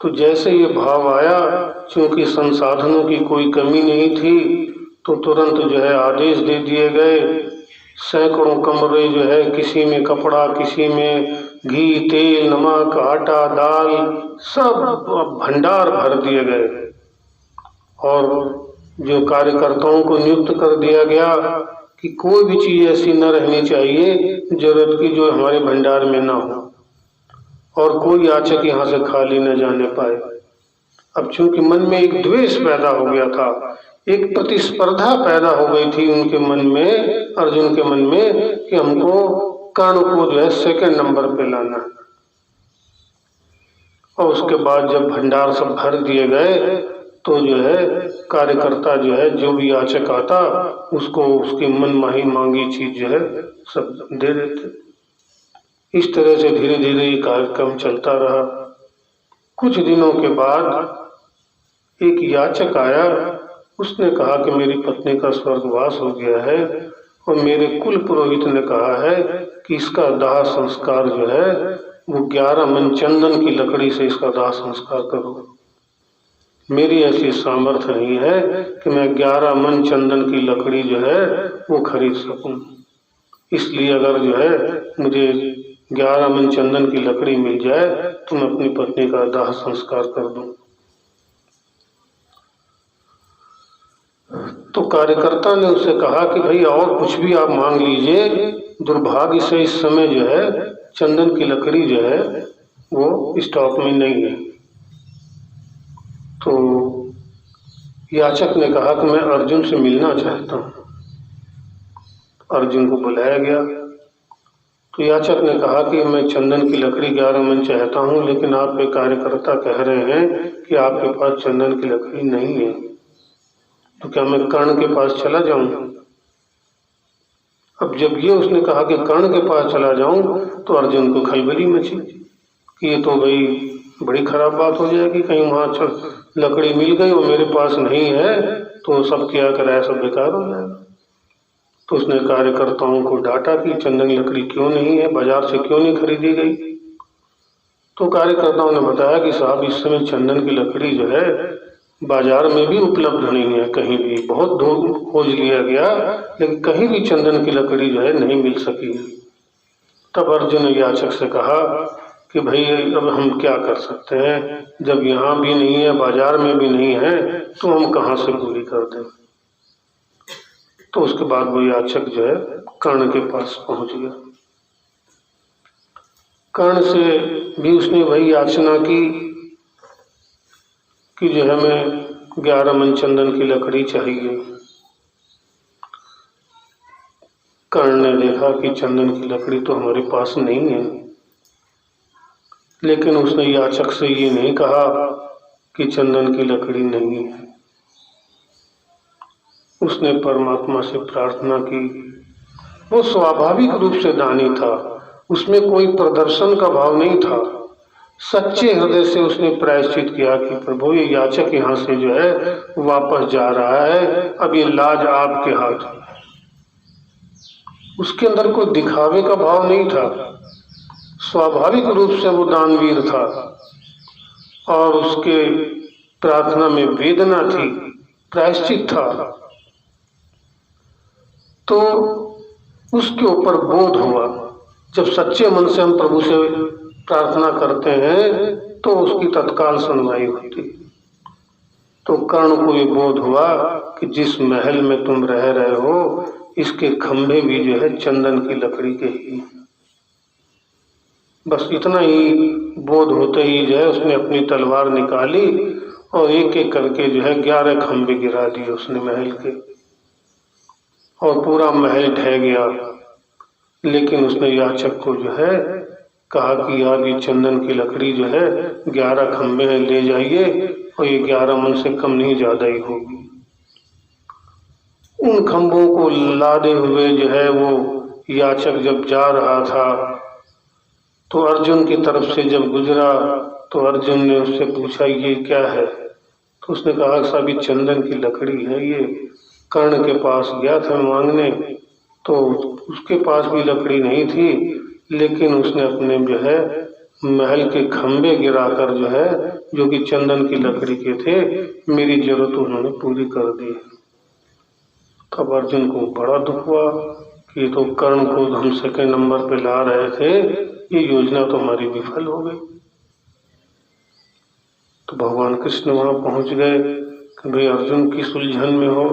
तो जैसे ये भाव आया, क्योंकि संसाधनों की कोई कमी नहीं थी, तो तुरंत जो है आदेश दे दिए गए। सैकड़ों कमरे जो है, किसी में कपड़ा, किसी में घी, तेल, नमक, आटा, दाल, सब भंडार भर दिए गए। और जो कार्यकर्ताओं को नियुक्त कर दिया गया कि कोई भी चीज ऐसी न रहनी चाहिए जरूरत की जो हमारे भंडार में ना हो, और कोई याचक यहाँ से खाली न जाने पाए। अब चूंकि मन में एक द्वेष पैदा हो गया था, एक प्रतिस्पर्धा पैदा हो गई थी उनके मन में, अर्जुन के मन में, कि हमको कर्ण को जो है सेकंड नंबर पे लाना है। और उसके बाद जब भंडार सब भर दिए गए तो जो है कार्यकर्ता जो है, जो भी याचक आता उसको उसकी मनमाही मांगी चीज जो है सब दे देते। इस तरह से धीरे धीरे ये कार्यक्रम चलता रहा। कुछ दिनों के बाद एक याचक आया, उसने कहा कि मेरी पत्नी का स्वर्गवास हो गया है और मेरे कुल पुरोहित ने कहा है कि इसका दाह संस्कार जो है वो 11 मन चंदन की लकड़ी से इसका दाह संस्कार करो। मेरी ऐसी सामर्थ्य नहीं है कि मैं 11 मन चंदन की लकड़ी जो है वो खरीद सकूं। इसलिए अगर जो है मुझे 11 मन चंदन की लकड़ी मिल जाए तो मैं अपनी पत्नी का दाह संस्कार कर दूं। तो कार्यकर्ता ने उससे कहा कि भाई और कुछ भी आप मांग लीजिए, दुर्भाग्य से इस समय जो है चंदन की लकड़ी जो है वो स्टॉक में नहीं है। तो याचक ने कहा कि मैं अर्जुन से मिलना चाहता हूँ। अर्जुन को बुलाया गया तो याचक ने कहा कि मैं चंदन की लकड़ी 11 मन चाहता हूँ, लेकिन आपके कार्यकर्ता कह रहे हैं कि आपके पास चंदन की लकड़ी नहीं है, तो क्या मैं कर्ण के पास चला जाऊं? अब जब ये उसने कहा कि कर्ण के पास चला जाऊं तो अर्जुन को खलबली मची कि ये तो भाई बड़ी खराब बात हो जाएगी, कहीं वहां लकड़ी मिल गई और मेरे पास नहीं है तो सब क्या कराया, सब बेकार हो जाएगा। तो उसने कार्यकर्ताओं को डांटा कि चंदन की लकड़ी क्यों नहीं है, बाजार से क्यों नहीं खरीदी गई। तो कार्यकर्ताओं ने बताया कि साहब इस समय चंदन की लकड़ी जो है बाजार में भी उपलब्ध नहीं है, कहीं भी बहुत खोज लिया गया लेकिन कहीं भी चंदन की लकड़ी जो है नहीं मिल सकी। तब अर्जुन ने याचक से कहा कि भाई अब हम क्या कर सकते हैं, जब यहाँ भी नहीं है, बाजार में भी नहीं है, तो हम कहाँ से पूरी कर दें। तो उसके बाद वो याचक जो है कर्ण के पास पहुंच गया। कर्ण से भी उसने वही याचना की कि जो है हमें 11 मन चंदन की लकड़ी चाहिए। कर्ण ने देखा कि चंदन की लकड़ी तो हमारे पास नहीं है, लेकिन उसने याचक से ये नहीं कहा कि चंदन की लकड़ी नहीं है। उसने परमात्मा से प्रार्थना की। वो स्वाभाविक रूप से दानी था, उसमें कोई प्रदर्शन का भाव नहीं था। सच्चे हृदय से उसने प्रायश्चित किया कि प्रभु ये याचक यहाँ से जो है वापस जा रहा है, अब ये लाज आपके हाथ में। उसके अंदर कोई दिखावे का भाव नहीं था, स्वाभाविक रूप से वो दानवीर था और उसके प्रार्थना में वेदना थी, प्रायश्चित था। तो उसके ऊपर बोध हुआ, जब सच्चे मन से हम प्रभु से प्रार्थना करते हैं तो उसकी तत्काल सुनवाई होती। तो कर्ण को ये बोध हुआ कि जिस महल में तुम रह रहे हो इसके खंभे भी जो है चंदन की लकड़ी के ही। बस इतना ही बोध होते ही जो है उसने अपनी तलवार निकाली और एक एक करके जो है 11 खंभे गिरा दिए उसने महल के, और पूरा महल ढह गया। लेकिन उसने याचक को जो है कहा कि आप ये चंदन की लकड़ी जो है 11 खंभे ले जाइए और ये 11 मन से कम नहीं ज्यादा ही होगी। उन खंभों को लादे हुए जो है वो याचक जब जा रहा था तो अर्जुन की तरफ से जब गुजरा तो अर्जुन ने उससे पूछा ये क्या है। तो उसने कहा साहब ये चंदन की लकड़ी है, ये कर्ण के पास गया था मांगने तो उसके पास भी लकड़ी नहीं थी, लेकिन उसने अपने जो है महल के खंभे गिराकर जो है, जो कि चंदन की लकड़ी के थे, मेरी जरूरत उन्होंने पूरी कर दी। तब अर्जुन को बड़ा दुख हुआ कि ये तो कर्ण को हम सेकंड नंबर पे ला रहे थे, ये योजना तो हमारी विफल हो गई। तो भगवान कृष्ण वहां पहुंच गए कि भाई अर्जुन की उलझन में हो।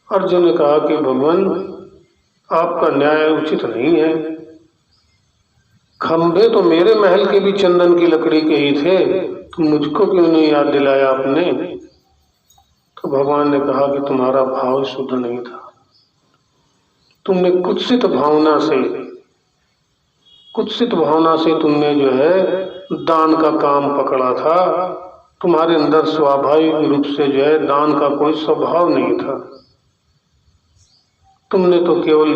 अर्जुन ने कहा कि भगवान आपका न्याय उचित नहीं है, खंभे तो मेरे महल के भी चंदन की लकड़ी के ही थे, तो मुझको क्यों नहीं याद दिलाया आपने। तो भगवान ने कहा कि तुम्हारा भाव शुद्ध नहीं था, तुमने कुत्सित भावना से तुमने जो है दान का काम पकड़ा था। तुम्हारे अंदर स्वाभाविक रूप से जो है दान का कोई स्वभाव नहीं था। तुमने तो केवल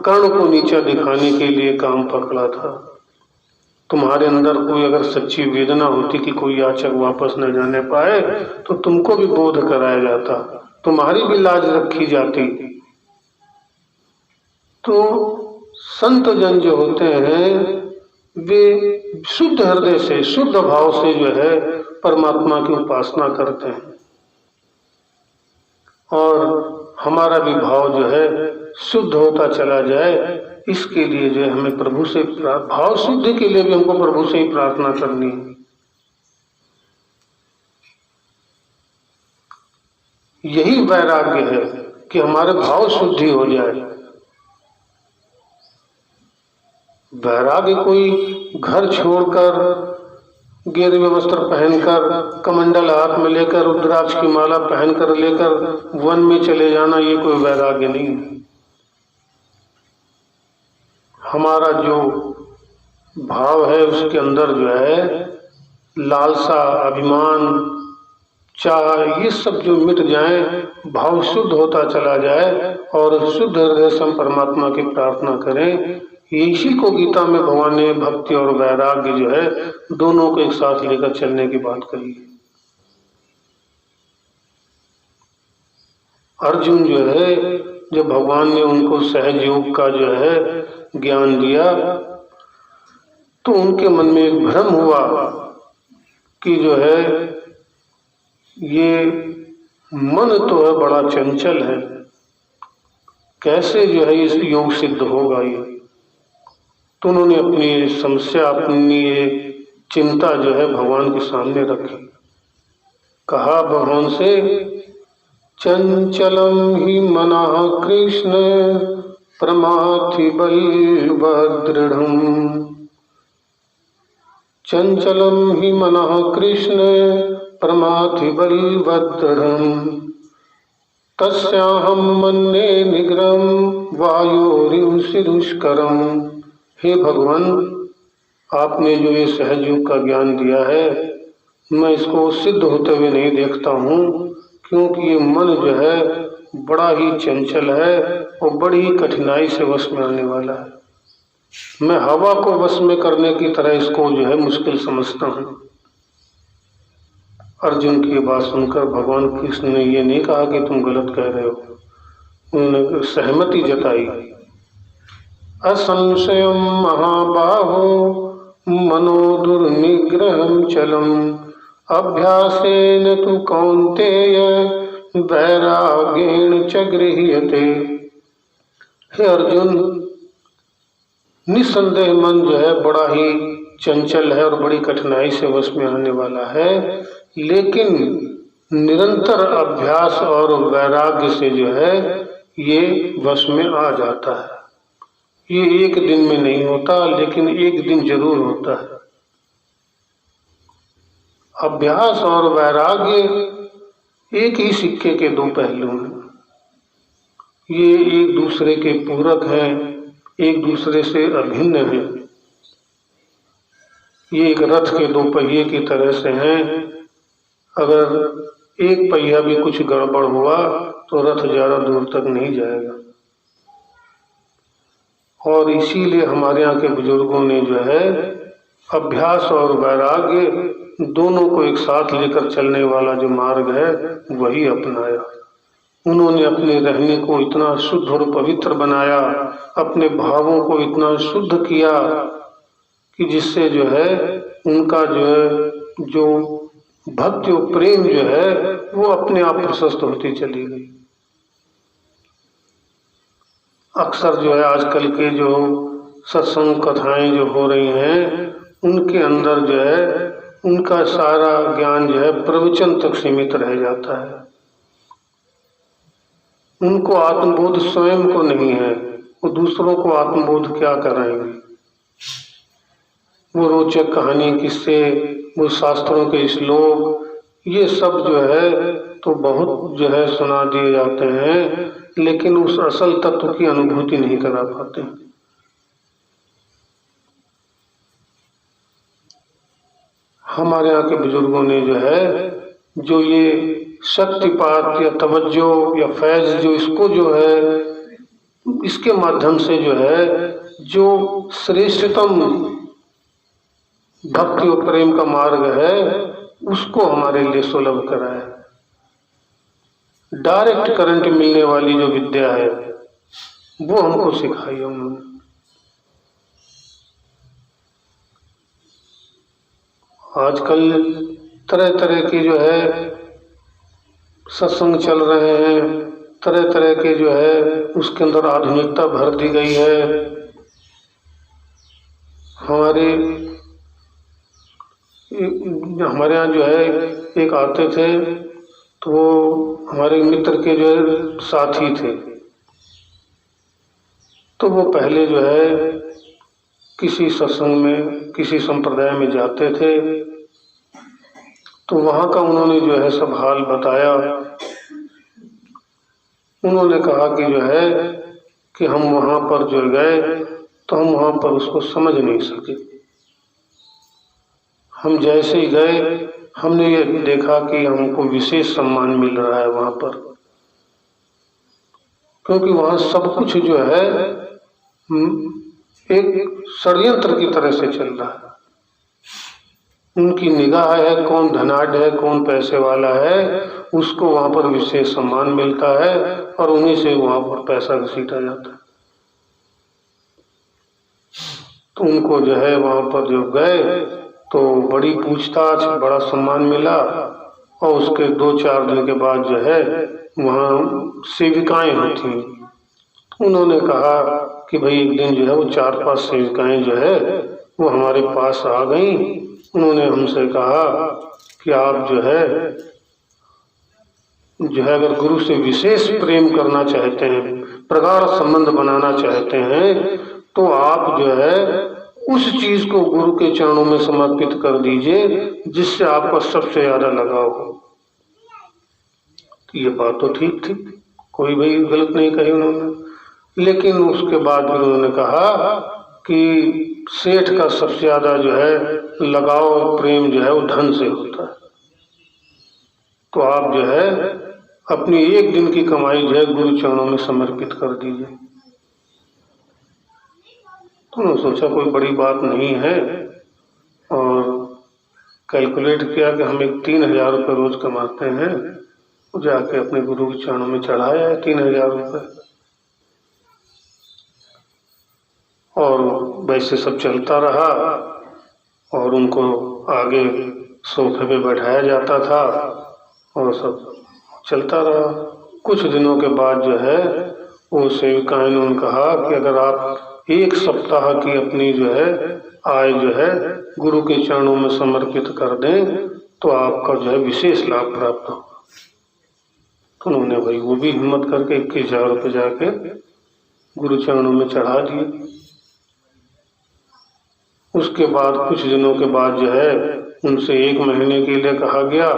कर्ण को नीचा दिखाने के लिए काम पकड़ा था। तुम्हारे अंदर कोई अगर सच्ची वेदना होती कि कोई याचक वापस न जाने पाए, तो तुमको भी बोध कराया जाता, तुम्हारी भी लाज रखी जाती। तो संत जन जो होते हैं वे शुद्ध हृदय से, शुद्ध भाव से जो है परमात्मा की उपासना करते हैं, और हमारा भी भाव जो है शुद्ध होता चला जाए, इसके लिए जो है हमें प्रभु से भाव शुद्धि के लिए भी हमको प्रभु से ही प्रार्थना करनी है। यही वैराग्य है कि हमारे भाव शुद्धि हो जाए। वैराग्य कोई घर छोड़कर, गेरुए वस्त्र पहनकर, कमंडल हाथ में लेकर, रुद्राक्ष की माला पहनकर लेकर वन में चले जाना, ये कोई वैराग्य नहीं है। हमारा जो भाव है उसके अंदर जो है लालसा, अभिमान, चाह, ये सब जो मिट जाए, भाव शुद्ध होता चला जाए और शुद्ध हृदय से हम परमात्मा की प्रार्थना करें। इसी को गीता में भगवान ने भक्ति और वैराग्य जो है दोनों को एक साथ लेकर चलने की बात कही है। अर्जुन जो है, जब भगवान ने उनको सहज योग का जो है ज्ञान दिया, तो उनके मन में एक भ्रम हुआ कि जो है ये मन तो है बड़ा चंचल है, कैसे जो है इस योग सिद्ध होगा ये। तो उन्होंने अपनी समस्या, अपनी ये चिंता जो है भगवान के सामने रखी। कहा भगवान से, चंचलम ही मनः कृष्ण प्रमाथि बलवदृढ़म्। चंचलम ही मनः कृष्ण प्रमाथि बलवदृढ़म्। तस्याहं मन्ये निग्रहं वायोरिव शिरुष्करम्। हे भगवान, आपने जो ये सहज योग का ज्ञान दिया है, मैं इसको सिद्ध होते हुए नहीं देखता हूँ, क्योंकि ये मन जो है बड़ा ही चंचल है और बड़ी ही कठिनाई से वश में आने वाला है। मैं हवा को वश में करने की तरह इसको जो है मुश्किल समझता हूँ। अर्जुन की बात सुनकर भगवान कृष्ण ने ये नहीं कहा कि तुम गलत कह रहे हो, उन्होंने सहमति जताई। असंशयं महाबाहो मनो दुर्निग्रहं चलम्। अभ्यासेन तु कौन्तेय वैराग्येण च गृह्यते। हे अर्जुन, निस्संदेह मन जो है बड़ा ही चंचल है और बड़ी कठिनाई से वश में आने वाला है, लेकिन निरंतर अभ्यास और वैराग्य से जो है ये वश में आ जाता है। ये एक दिन में नहीं होता, लेकिन एक दिन जरूर होता है। अभ्यास और वैराग्य एक ही सिक्के के दो पहलू हैं। ये एक दूसरे के पूरक हैं, एक दूसरे से अभिन्न हैं। ये एक रथ के दो पहिए की तरह से हैं। अगर एक पहिया भी कुछ गड़बड़ हुआ तो रथ ज्यादा दूर तक नहीं जाएगा। और इसीलिए हमारे यहाँ के बुजुर्गों ने जो है अभ्यास और वैराग्य दोनों को एक साथ लेकर चलने वाला जो मार्ग है वही अपनाया। उन्होंने अपने रहने को इतना शुद्ध और पवित्र बनाया, अपने भावों को इतना शुद्ध किया कि जिससे जो है उनका जो है जो भक्ति और प्रेम जो है वो अपने आप प्रशस्त होती चली गई। अक्सर जो है आजकल के जो सत्संग कथाएं जो हो रही हैं उनके अंदर जो है उनका सारा ज्ञान जो है प्रवचन तक सीमित रह जाता है। उनको आत्मबोध स्वयं को नहीं है, वो दूसरों को आत्मबोध क्या कराएंगे। वो रोचक कहानी, किस्से, वो शास्त्रों के श्लोक, ये सब जो है तो बहुत जो है सुना दिए जाते हैं, लेकिन उस असल तत्व की अनुभूति नहीं करा पाते। हमारे यहाँ के बुजुर्गों ने जो है जो ये शक्तिपात या तवज्जो या फैज जो इसको जो है इसके माध्यम से जो है जो श्रेष्ठतम भक्ति और प्रेम का मार्ग है उसको हमारे लिए सुलभ कराया। डायरेक्ट करंट मिलने वाली जो विद्या है वो हमको सिखाई उन्होंने। आजकल तरह तरह के जो है सत्संग चल रहे हैं, तरह तरह के जो है उसके अंदर आधुनिकता भर दी गई है। हमारे यहाँ जो है एक आते थे तो वो हमारे मित्र के जो है साथी थे, तो वो पहले जो है किसी सत्संग में किसी संप्रदाय में जाते थे तो वहाँ का उन्होंने जो है सब हाल बताया। उन्होंने कहा कि जो है कि हम वहाँ पर जो गए तो हम वहाँ पर उसको समझ नहीं सके। हम जैसे ही गए हमने ये देखा कि हमको विशेष सम्मान मिल रहा है वहाँ पर, क्योंकि वहाँ सब कुछ जो है एक षड्यंत्र की तरह से चल रहा है। उनकी निगाह है कौन धनाढ़ है कौन पैसे वाला है, उसको वहाँ पर विशेष सम्मान मिलता है और उन्हीं से वहाँ पर पैसा घसीटा जाता है। तो उनको जो है वहाँ पर जो गए तो बड़ी पूछताछ, बड़ा सम्मान मिला और उसके 2-4 दिन के बाद जो है वहाँ सेविकाएं होती। उन्होंने कहा कि भाई एक दिन जो है वो 4-5 सेविकाएं जो है वो हमारे पास आ गई। उन्होंने हमसे कहा कि आप जो है अगर गुरु से विशेष प्रेम करना चाहते हैं, प्रगाढ़ संबंध बनाना चाहते हैं, तो आप जो है उस चीज को गुरु के चरणों में समर्पित कर दीजिए जिससे आपका सबसे ज्यादा लगाव हो। ये बात तो ठीक थी, कोई भी गलत नहीं कही उन्होंने, लेकिन उसके बाद फिर उन्होंने कहा कि सेठ का सबसे ज्यादा जो है लगाव और प्रेम जो है वो धन से होता है, तो आप जो है अपनी एक दिन की कमाई जो है गुरु चरणों में समर्पित कर दीजिए। तो उन्होंने सोचा कोई बड़ी बात नहीं है और कैलकुलेट किया कि हम 3,000 रुपये रोज कमाते हैं, जाके अपने गुरु के चरणों में चढ़ाया है 3,000 रुपये। और वैसे सब चलता रहा और उनको आगे सोफे पे बैठाया जाता था और सब चलता रहा। कुछ दिनों के बाद जो है वो सेविकाएं ने उन्होंने कहा कि अगर आप 1 सप्ताह की अपनी जो है आय जो है गुरु के चरणों में समर्पित कर दें तो आपका जो है विशेष लाभ प्राप्त होगा। तो उन्होंने भाई वो भी हिम्मत करके 21,000 रुपये जाके गुरु चरणों में चढ़ा दिए। उसके बाद कुछ दिनों के बाद जो है उनसे 1 महीने के लिए कहा गया,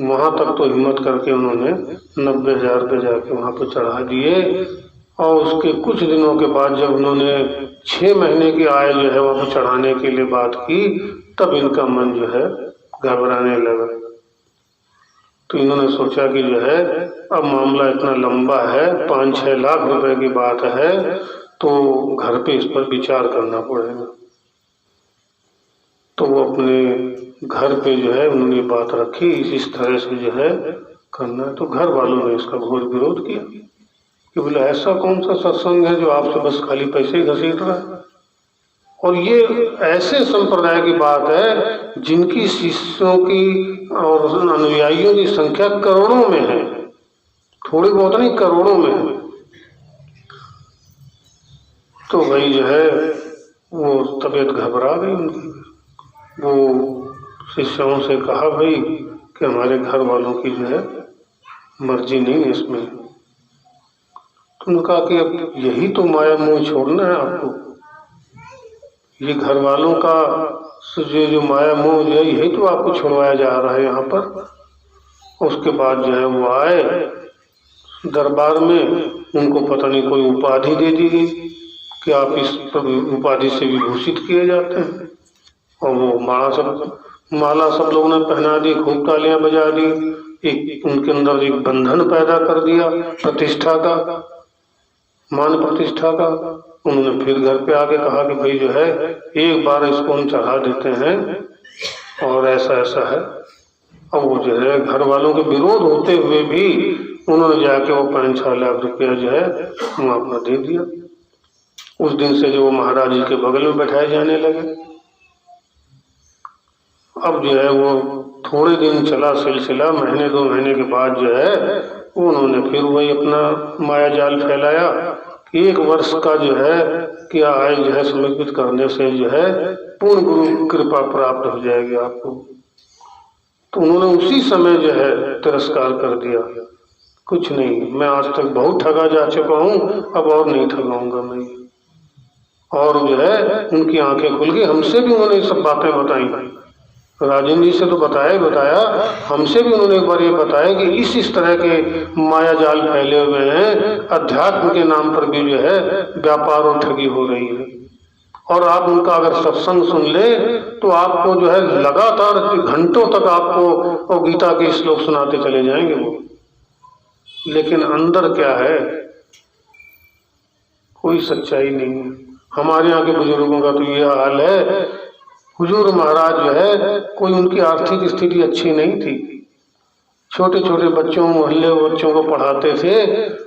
वहां तक तो हिम्मत करके उन्होंने 90,000 रुपये जाके वहां पर चढ़ा दिए। और उसके कुछ दिनों के बाद जब उन्होंने 6 महीने की आय जो है वहां पर चढ़ाने के लिए बात की, तब इनका मन जो है घबराने लगा। तो इन्होंने सोचा कि जो है अब मामला इतना लंबा है, 5-6 लाख रुपए की बात है, तो घर पे इस पर विचार करना पड़ेगा। तो वो अपने घर पे जो है उन्होंने बात रखी, इस तरह से जो है करना है। तो घर वालों ने इसका घोर विरोध किया कि बोले ऐसा कौन सा सत्संग है जो आपसे बस खाली पैसे ही घसीट रहा है। और ये ऐसे संप्रदाय की बात है जिनकी शिष्यों की और अनुयायियों की संख्या करोड़ों में है, थोड़ी बहुत नहीं, करोड़ों में है। तो भाई जो है वो तबीयत घबरा गई उनकी। वो शिष्यों से कहा भाई कि हमारे घर वालों की जो है मर्जी नहीं है इसमें। तो उन्होंने कहा कि अब यही तो माया मोह छोड़ना है आपको, ये घर वालों का जो माया मोह जो है यही तो आपको छुड़वाया जा रहा है यहाँ पर। उसके बाद जो है वो आए दरबार में, उनको पता नहीं कोई उपाधि दे दी गई कि आप इस उपाधि से विभूषित किए जाते हैं। और वो माला सब लोगों ने पहना दी, खूब तालियां बजा दी, एक उनके अंदर एक बंधन पैदा कर दिया प्रतिष्ठा का, मान प्रतिष्ठा का। उन्होंने फिर घर पे आके कहा कि भाई जो है एक बार इसको हम चढ़ा देते हैं और ऐसा ऐसा है। अब वो जो है घर वालों के विरोध होते हुए भी उन्होंने जाके वो 5-6 लाख रुपया जो है वो अपना दे दिया। उस दिन से जो वो महाराज जी के बगल में बैठाए जाने लगे। अब जो है वो थोड़े दिन चला सिलसिला, महीने 2 महीने के बाद जो है उन्होंने फिर वही अपना माया जाल फैलाया कि 1 वर्ष का जो है क्या आय जो है समर्पित करने से जो है पूर्ण गुरु कृपा प्राप्त हो जाएगी आपको। तो उन्होंने उसी समय जो है तिरस्कार कर दिया, कुछ नहीं, मैं आज तक बहुत ठगा जा चुका हूँ, अब और नहीं ठगाऊंगा मैं। और जो है उनकी आंखें खुल गई। हमसे भी उन्होंने सब बातें बताई, राजेंद्र जी से तो बताया, हमसे भी उन्होंने एक बार ये बताया कि इस तरह के माया जाल फैले हुए हैं, अध्यात्म के नाम पर भी जो है व्यापार और ठगी हो रही है। और आप उनका अगर सत्संग सुन ले तो आपको जो है लगातार घंटों तक आपको गीता के श्लोक सुनाते चले जाएंगे वो, लेकिन अंदर क्या है कोई सच्चाई नहीं है। हमारे यहाँ के बुजुर्गों का तो ये हाल है, हुजूर महाराज जो है कोई उनकी आर्थिक स्थिति अच्छी नहीं थी, छोटे छोटे बच्चों मोहल्ले बच्चों को पढ़ाते थे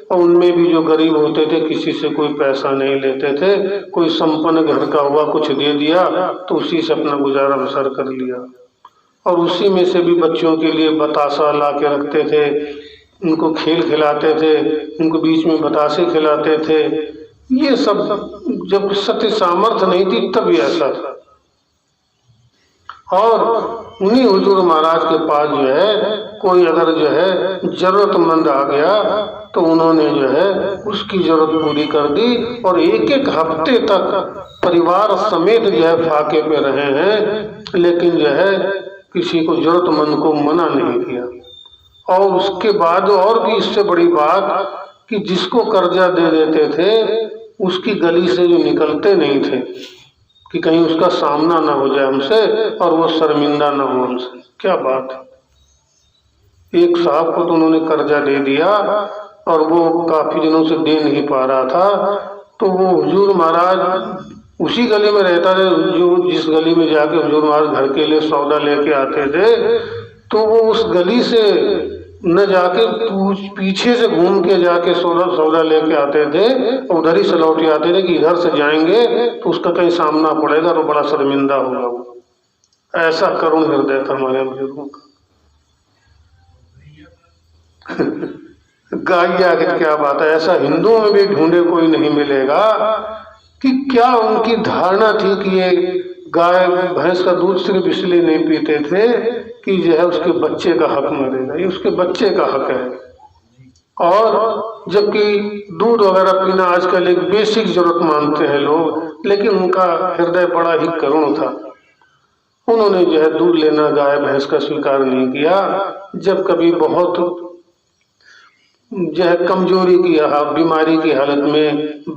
और उनमें भी जो गरीब होते थे किसी से कोई पैसा नहीं लेते थे। कोई संपन्न घर का हुआ कुछ दे दिया तो उसी से अपना गुजारा बसर कर लिया, और उसी में से भी बच्चों के लिए बतासा ला के रखते थे, उनको खेल खिलाते थे, उनको बीच में बतासे खिलाते थे। ये सब जब सत्य सामर्थ्य नहीं थी तब ये ऐसा था। और उन्हीं हुजूर महाराज के पास जो है कोई अगर जो है जरूरतमंद आ गया तो उन्होंने जो है उसकी जरूरत पूरी कर दी, और 1-1 हफ्ते तक परिवार समेत जो है फाके पे रहे हैं, लेकिन जो है किसी को जरूरतमंद को मना नहीं किया। और उसके बाद और भी इससे बड़ी बात कि जिसको कर्जा दे देते थे उसकी गली से जो निकलते नहीं थे कि कहीं उसका सामना ना हो जाए हमसे और वो शर्मिंदा ना हो हमसे। क्या बात है, एक साहब को तो उन्होंने कर्जा दे दिया और वो काफी दिनों से दे नहीं पा रहा था, तो वो हुजूर महाराज उसी गली में रहता था, जो जिस गली में जाके हुजूर महाराज घर के लिए सौदा लेके आते थे, तो वो उस गली से न जाके पीछे से घूम के जाके सौदा लेके आते थे, उधर ही से लौट आते थे कि इधर से जाएंगे तो उसका कहीं सामना पड़ेगा तो बड़ा शर्मिंदा होगा वो। ऐसा करुण हृदय था हमारे बुजुर्गों का। गाय आखिर क्या बात है, ऐसा हिंदुओं में भी ढूंढे कोई नहीं मिलेगा कि क्या उनकी धारणा थी कि ये गाय भैंस का दूध सिर्फ इसलिए नहीं पीते थे कि जो है उसके बच्चे का हक मरेगा, ये उसके बच्चे का हक है। और जबकि दूध वगैरह पीना आजकल एक बेसिक जरूरत मानते हैं लोग, लेकिन उनका हृदय बड़ा ही करुण था। उन्होंने जो है दूध लेना गाय भैंस का स्वीकार नहीं किया। जब कभी बहुत जो है कमजोरी की बीमारी की हालत में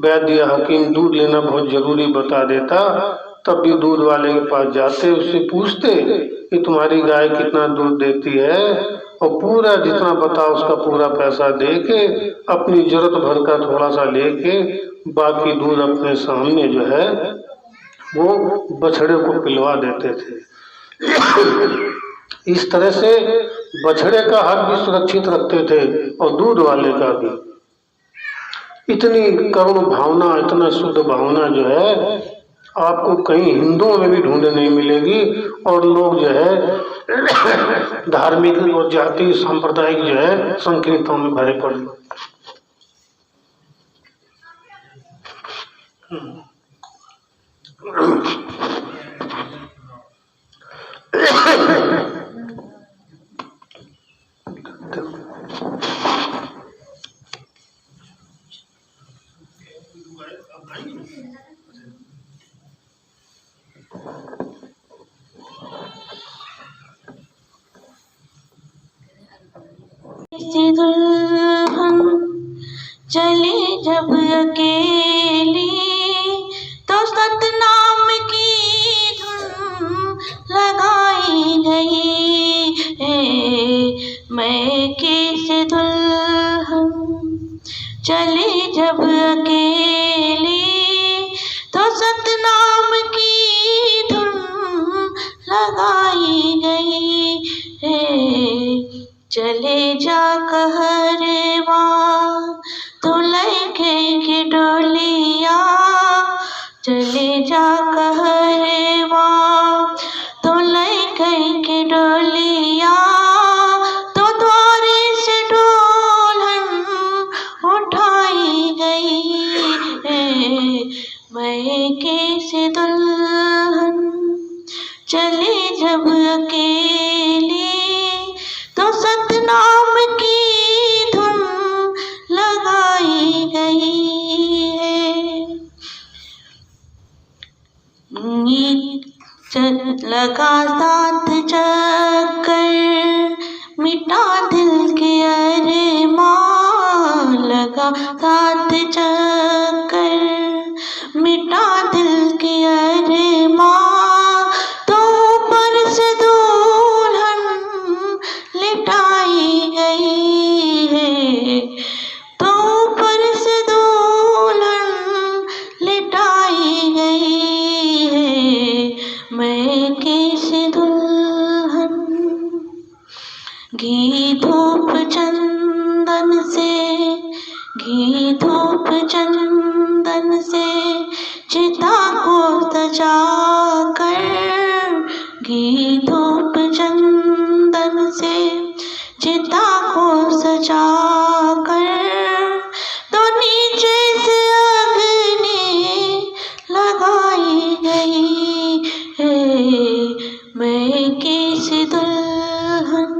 वैद्य या हकीम दूध लेना बहुत जरूरी बता देता, तब भी दूध वाले के पास जाते, उससे पूछते कि तुम्हारी गाय कितना दूध देती है, और पूरा जितना बता उसका पूरा पैसा दे के अपनी जरूरत भर का थोड़ा सा लेके बाकी दूध अपने सामने जो है वो बछड़े को पिलवा देते थे। इस तरह से बछड़े का हक भी सुरक्षित रखते थे और दूध वाले का भी। इतनी करुण भावना, इतना शुद्ध भावना जो है आपको कहीं हिंदुओं में भी ढूंढने नहीं मिलेगी। और लोग जो है धार्मिक और जाति सांप्रदायिक जो है संकीर्णताओं में भरे पड़े। दुल्हन चले जब अकेली तो सतनाम की धुन लगाई गई है। मैं कैसे दुल्हन चले जब अकेली तो सतनाम की धुन लगाई गई है। चले जा कहरवा तो लैके के डोलिया, चले जा कहरवा तो लैके के डोलिया, तो द्वारे से डोलन उठाई गई है। मैं कैसे दुल्हन चले जब अकेली तो सतनाम की धुन लगाई गई है। लगा साथ चक्कर मिटा दिल के अरमान, लगा साथ चक्कर मिटा दिल के अरमान, तो ऊपर से दुल्हन लिटाई गई है, तो ऊपर से दुल्हन लिटाई गई है। मैं कैसे दुल्हन घी धूप चंदन से, घी धूप चंदन से चिता को सजा कर, घी धूप चंदन से चिता को सजा कर, तो नीचे से अग्नि लगाई गई है। मैं कैसे दुल्हन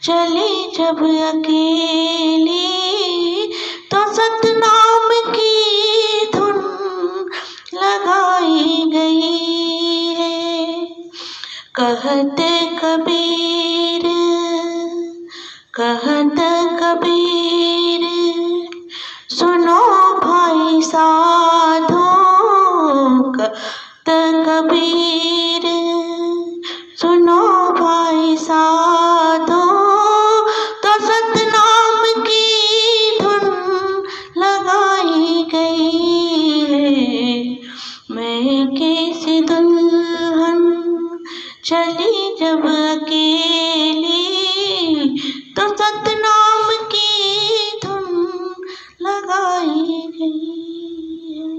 चले जब अकेली तो सतनाम की धुन लगाई गई है। कहते कबीर, कहते कबीर सुनो भाई साधो, कहते कबीर सुनो भाई साधो, तो सतनाम की धुन लगाई गई है। मैं कैसे दुल्हन चली जब अकेली तो सतनाम की धुन लगाई गई है।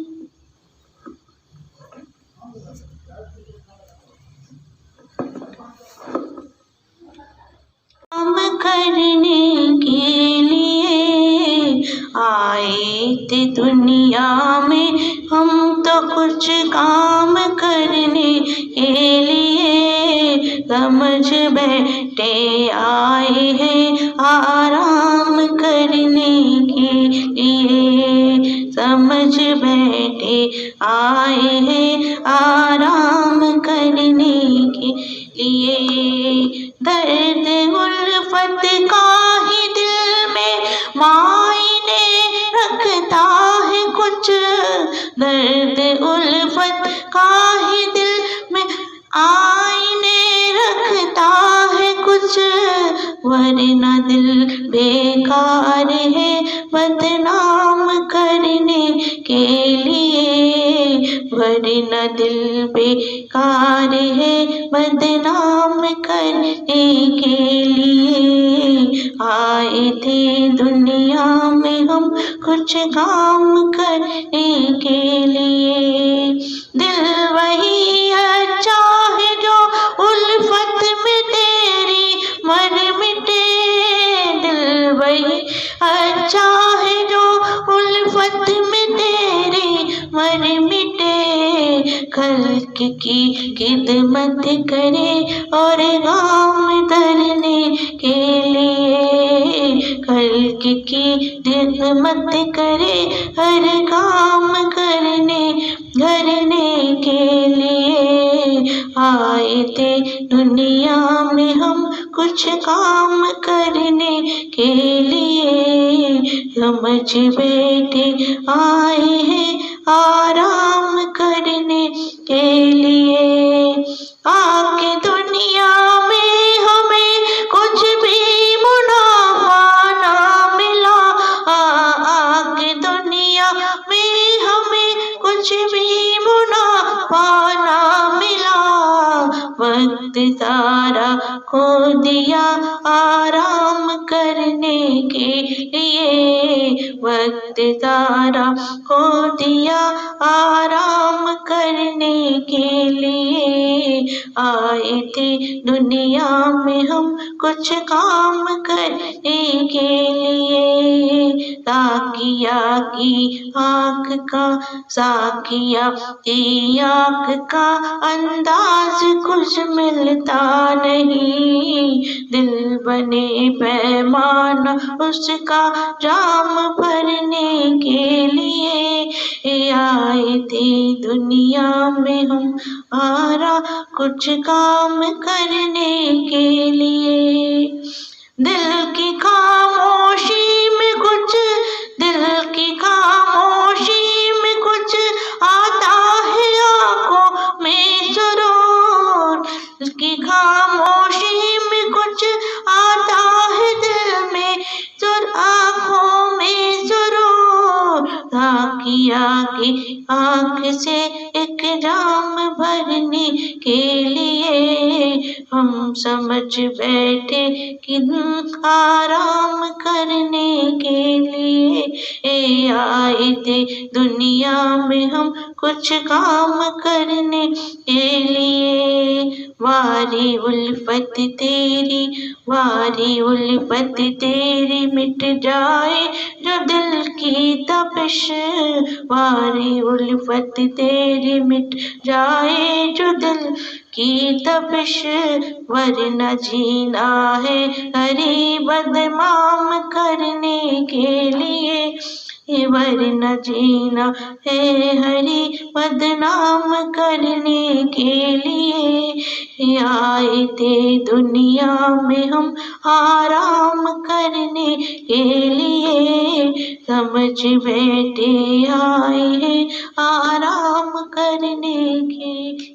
काम करने के लिए आए थे दुनिया में हम, तो कुछ काम करने के लिए समझ बैठे आए हैं आराम करने के लिए, समझ बैठे आए हैं आराम करने के लिए। दर्द उल्फत का ही दिल में मायने रखता है कुछ, दर्द उल्फत का ही दिल में आईने रखता है कुछ, वरना दिल बेकार है बदनाम करने के लिए, वरना दिल बेकार है बदनाम करने के लिए। आए थे दुनिया में हम कुछ काम करने के लिए। दिल वही अच्छा है जो उल्फत में तेरी मर मिटे, दिल वही अच्छा है जो उल्फत में तेरी मर मिटे। खल्क की खिदमत करे और गाम धरने के लिए, खल्क की खिदमत करे हर काम करने के लिए। आए थे दुनिया में हम कुछ काम करने के लिए, समझ बैठे आए हैं आराम करने के लिए। आके दुनिया में हमें कुछ भी मुनाफा ना मिला, आके दुनिया में हमें कुछ भी मुनाफा ना मिला। वक्त सारा खो दिया आराम करने के लिए, वक्त सारा खो दिया आराम करने के लिए। आए थे दुनिया में हम कुछ काम करने के लिए। साकिया की आँख का, साकिया की आँख का अंदाज कुछ मिलता नहीं, दिल बने पैमाना उसका जाम भरने के लिए। आए थे दुनिया में हम आरा कुछ काम करने के लिए। दिल की खामोशी में कुछ, दिल की खामोशी में कुछ आता है आँखों में सुरूर, दिल की खामोशी में कुछ आता है दिल में सुर, आँखों में सुरूर। साकिया की आँख से एक जाम भरने के लिए हम समझ बैठे कि आराम करने के लिए। आए थे दुनिया में हम कुछ काम करने के लिए। वारी उल्फत तेरी, वारी उल्फत तेरी मिट जाए जो दिल की तपिश, वारी उल्फत तेरी मिट जाए जो दिल की तपिश। वरना जीना है हरी बदनाम करने के लिए, वरना जीना है हरी बदनाम करने के लिए। आए थे दुनिया में हम आराम करने के लिए, समझ बैठे आए हैं आराम करने के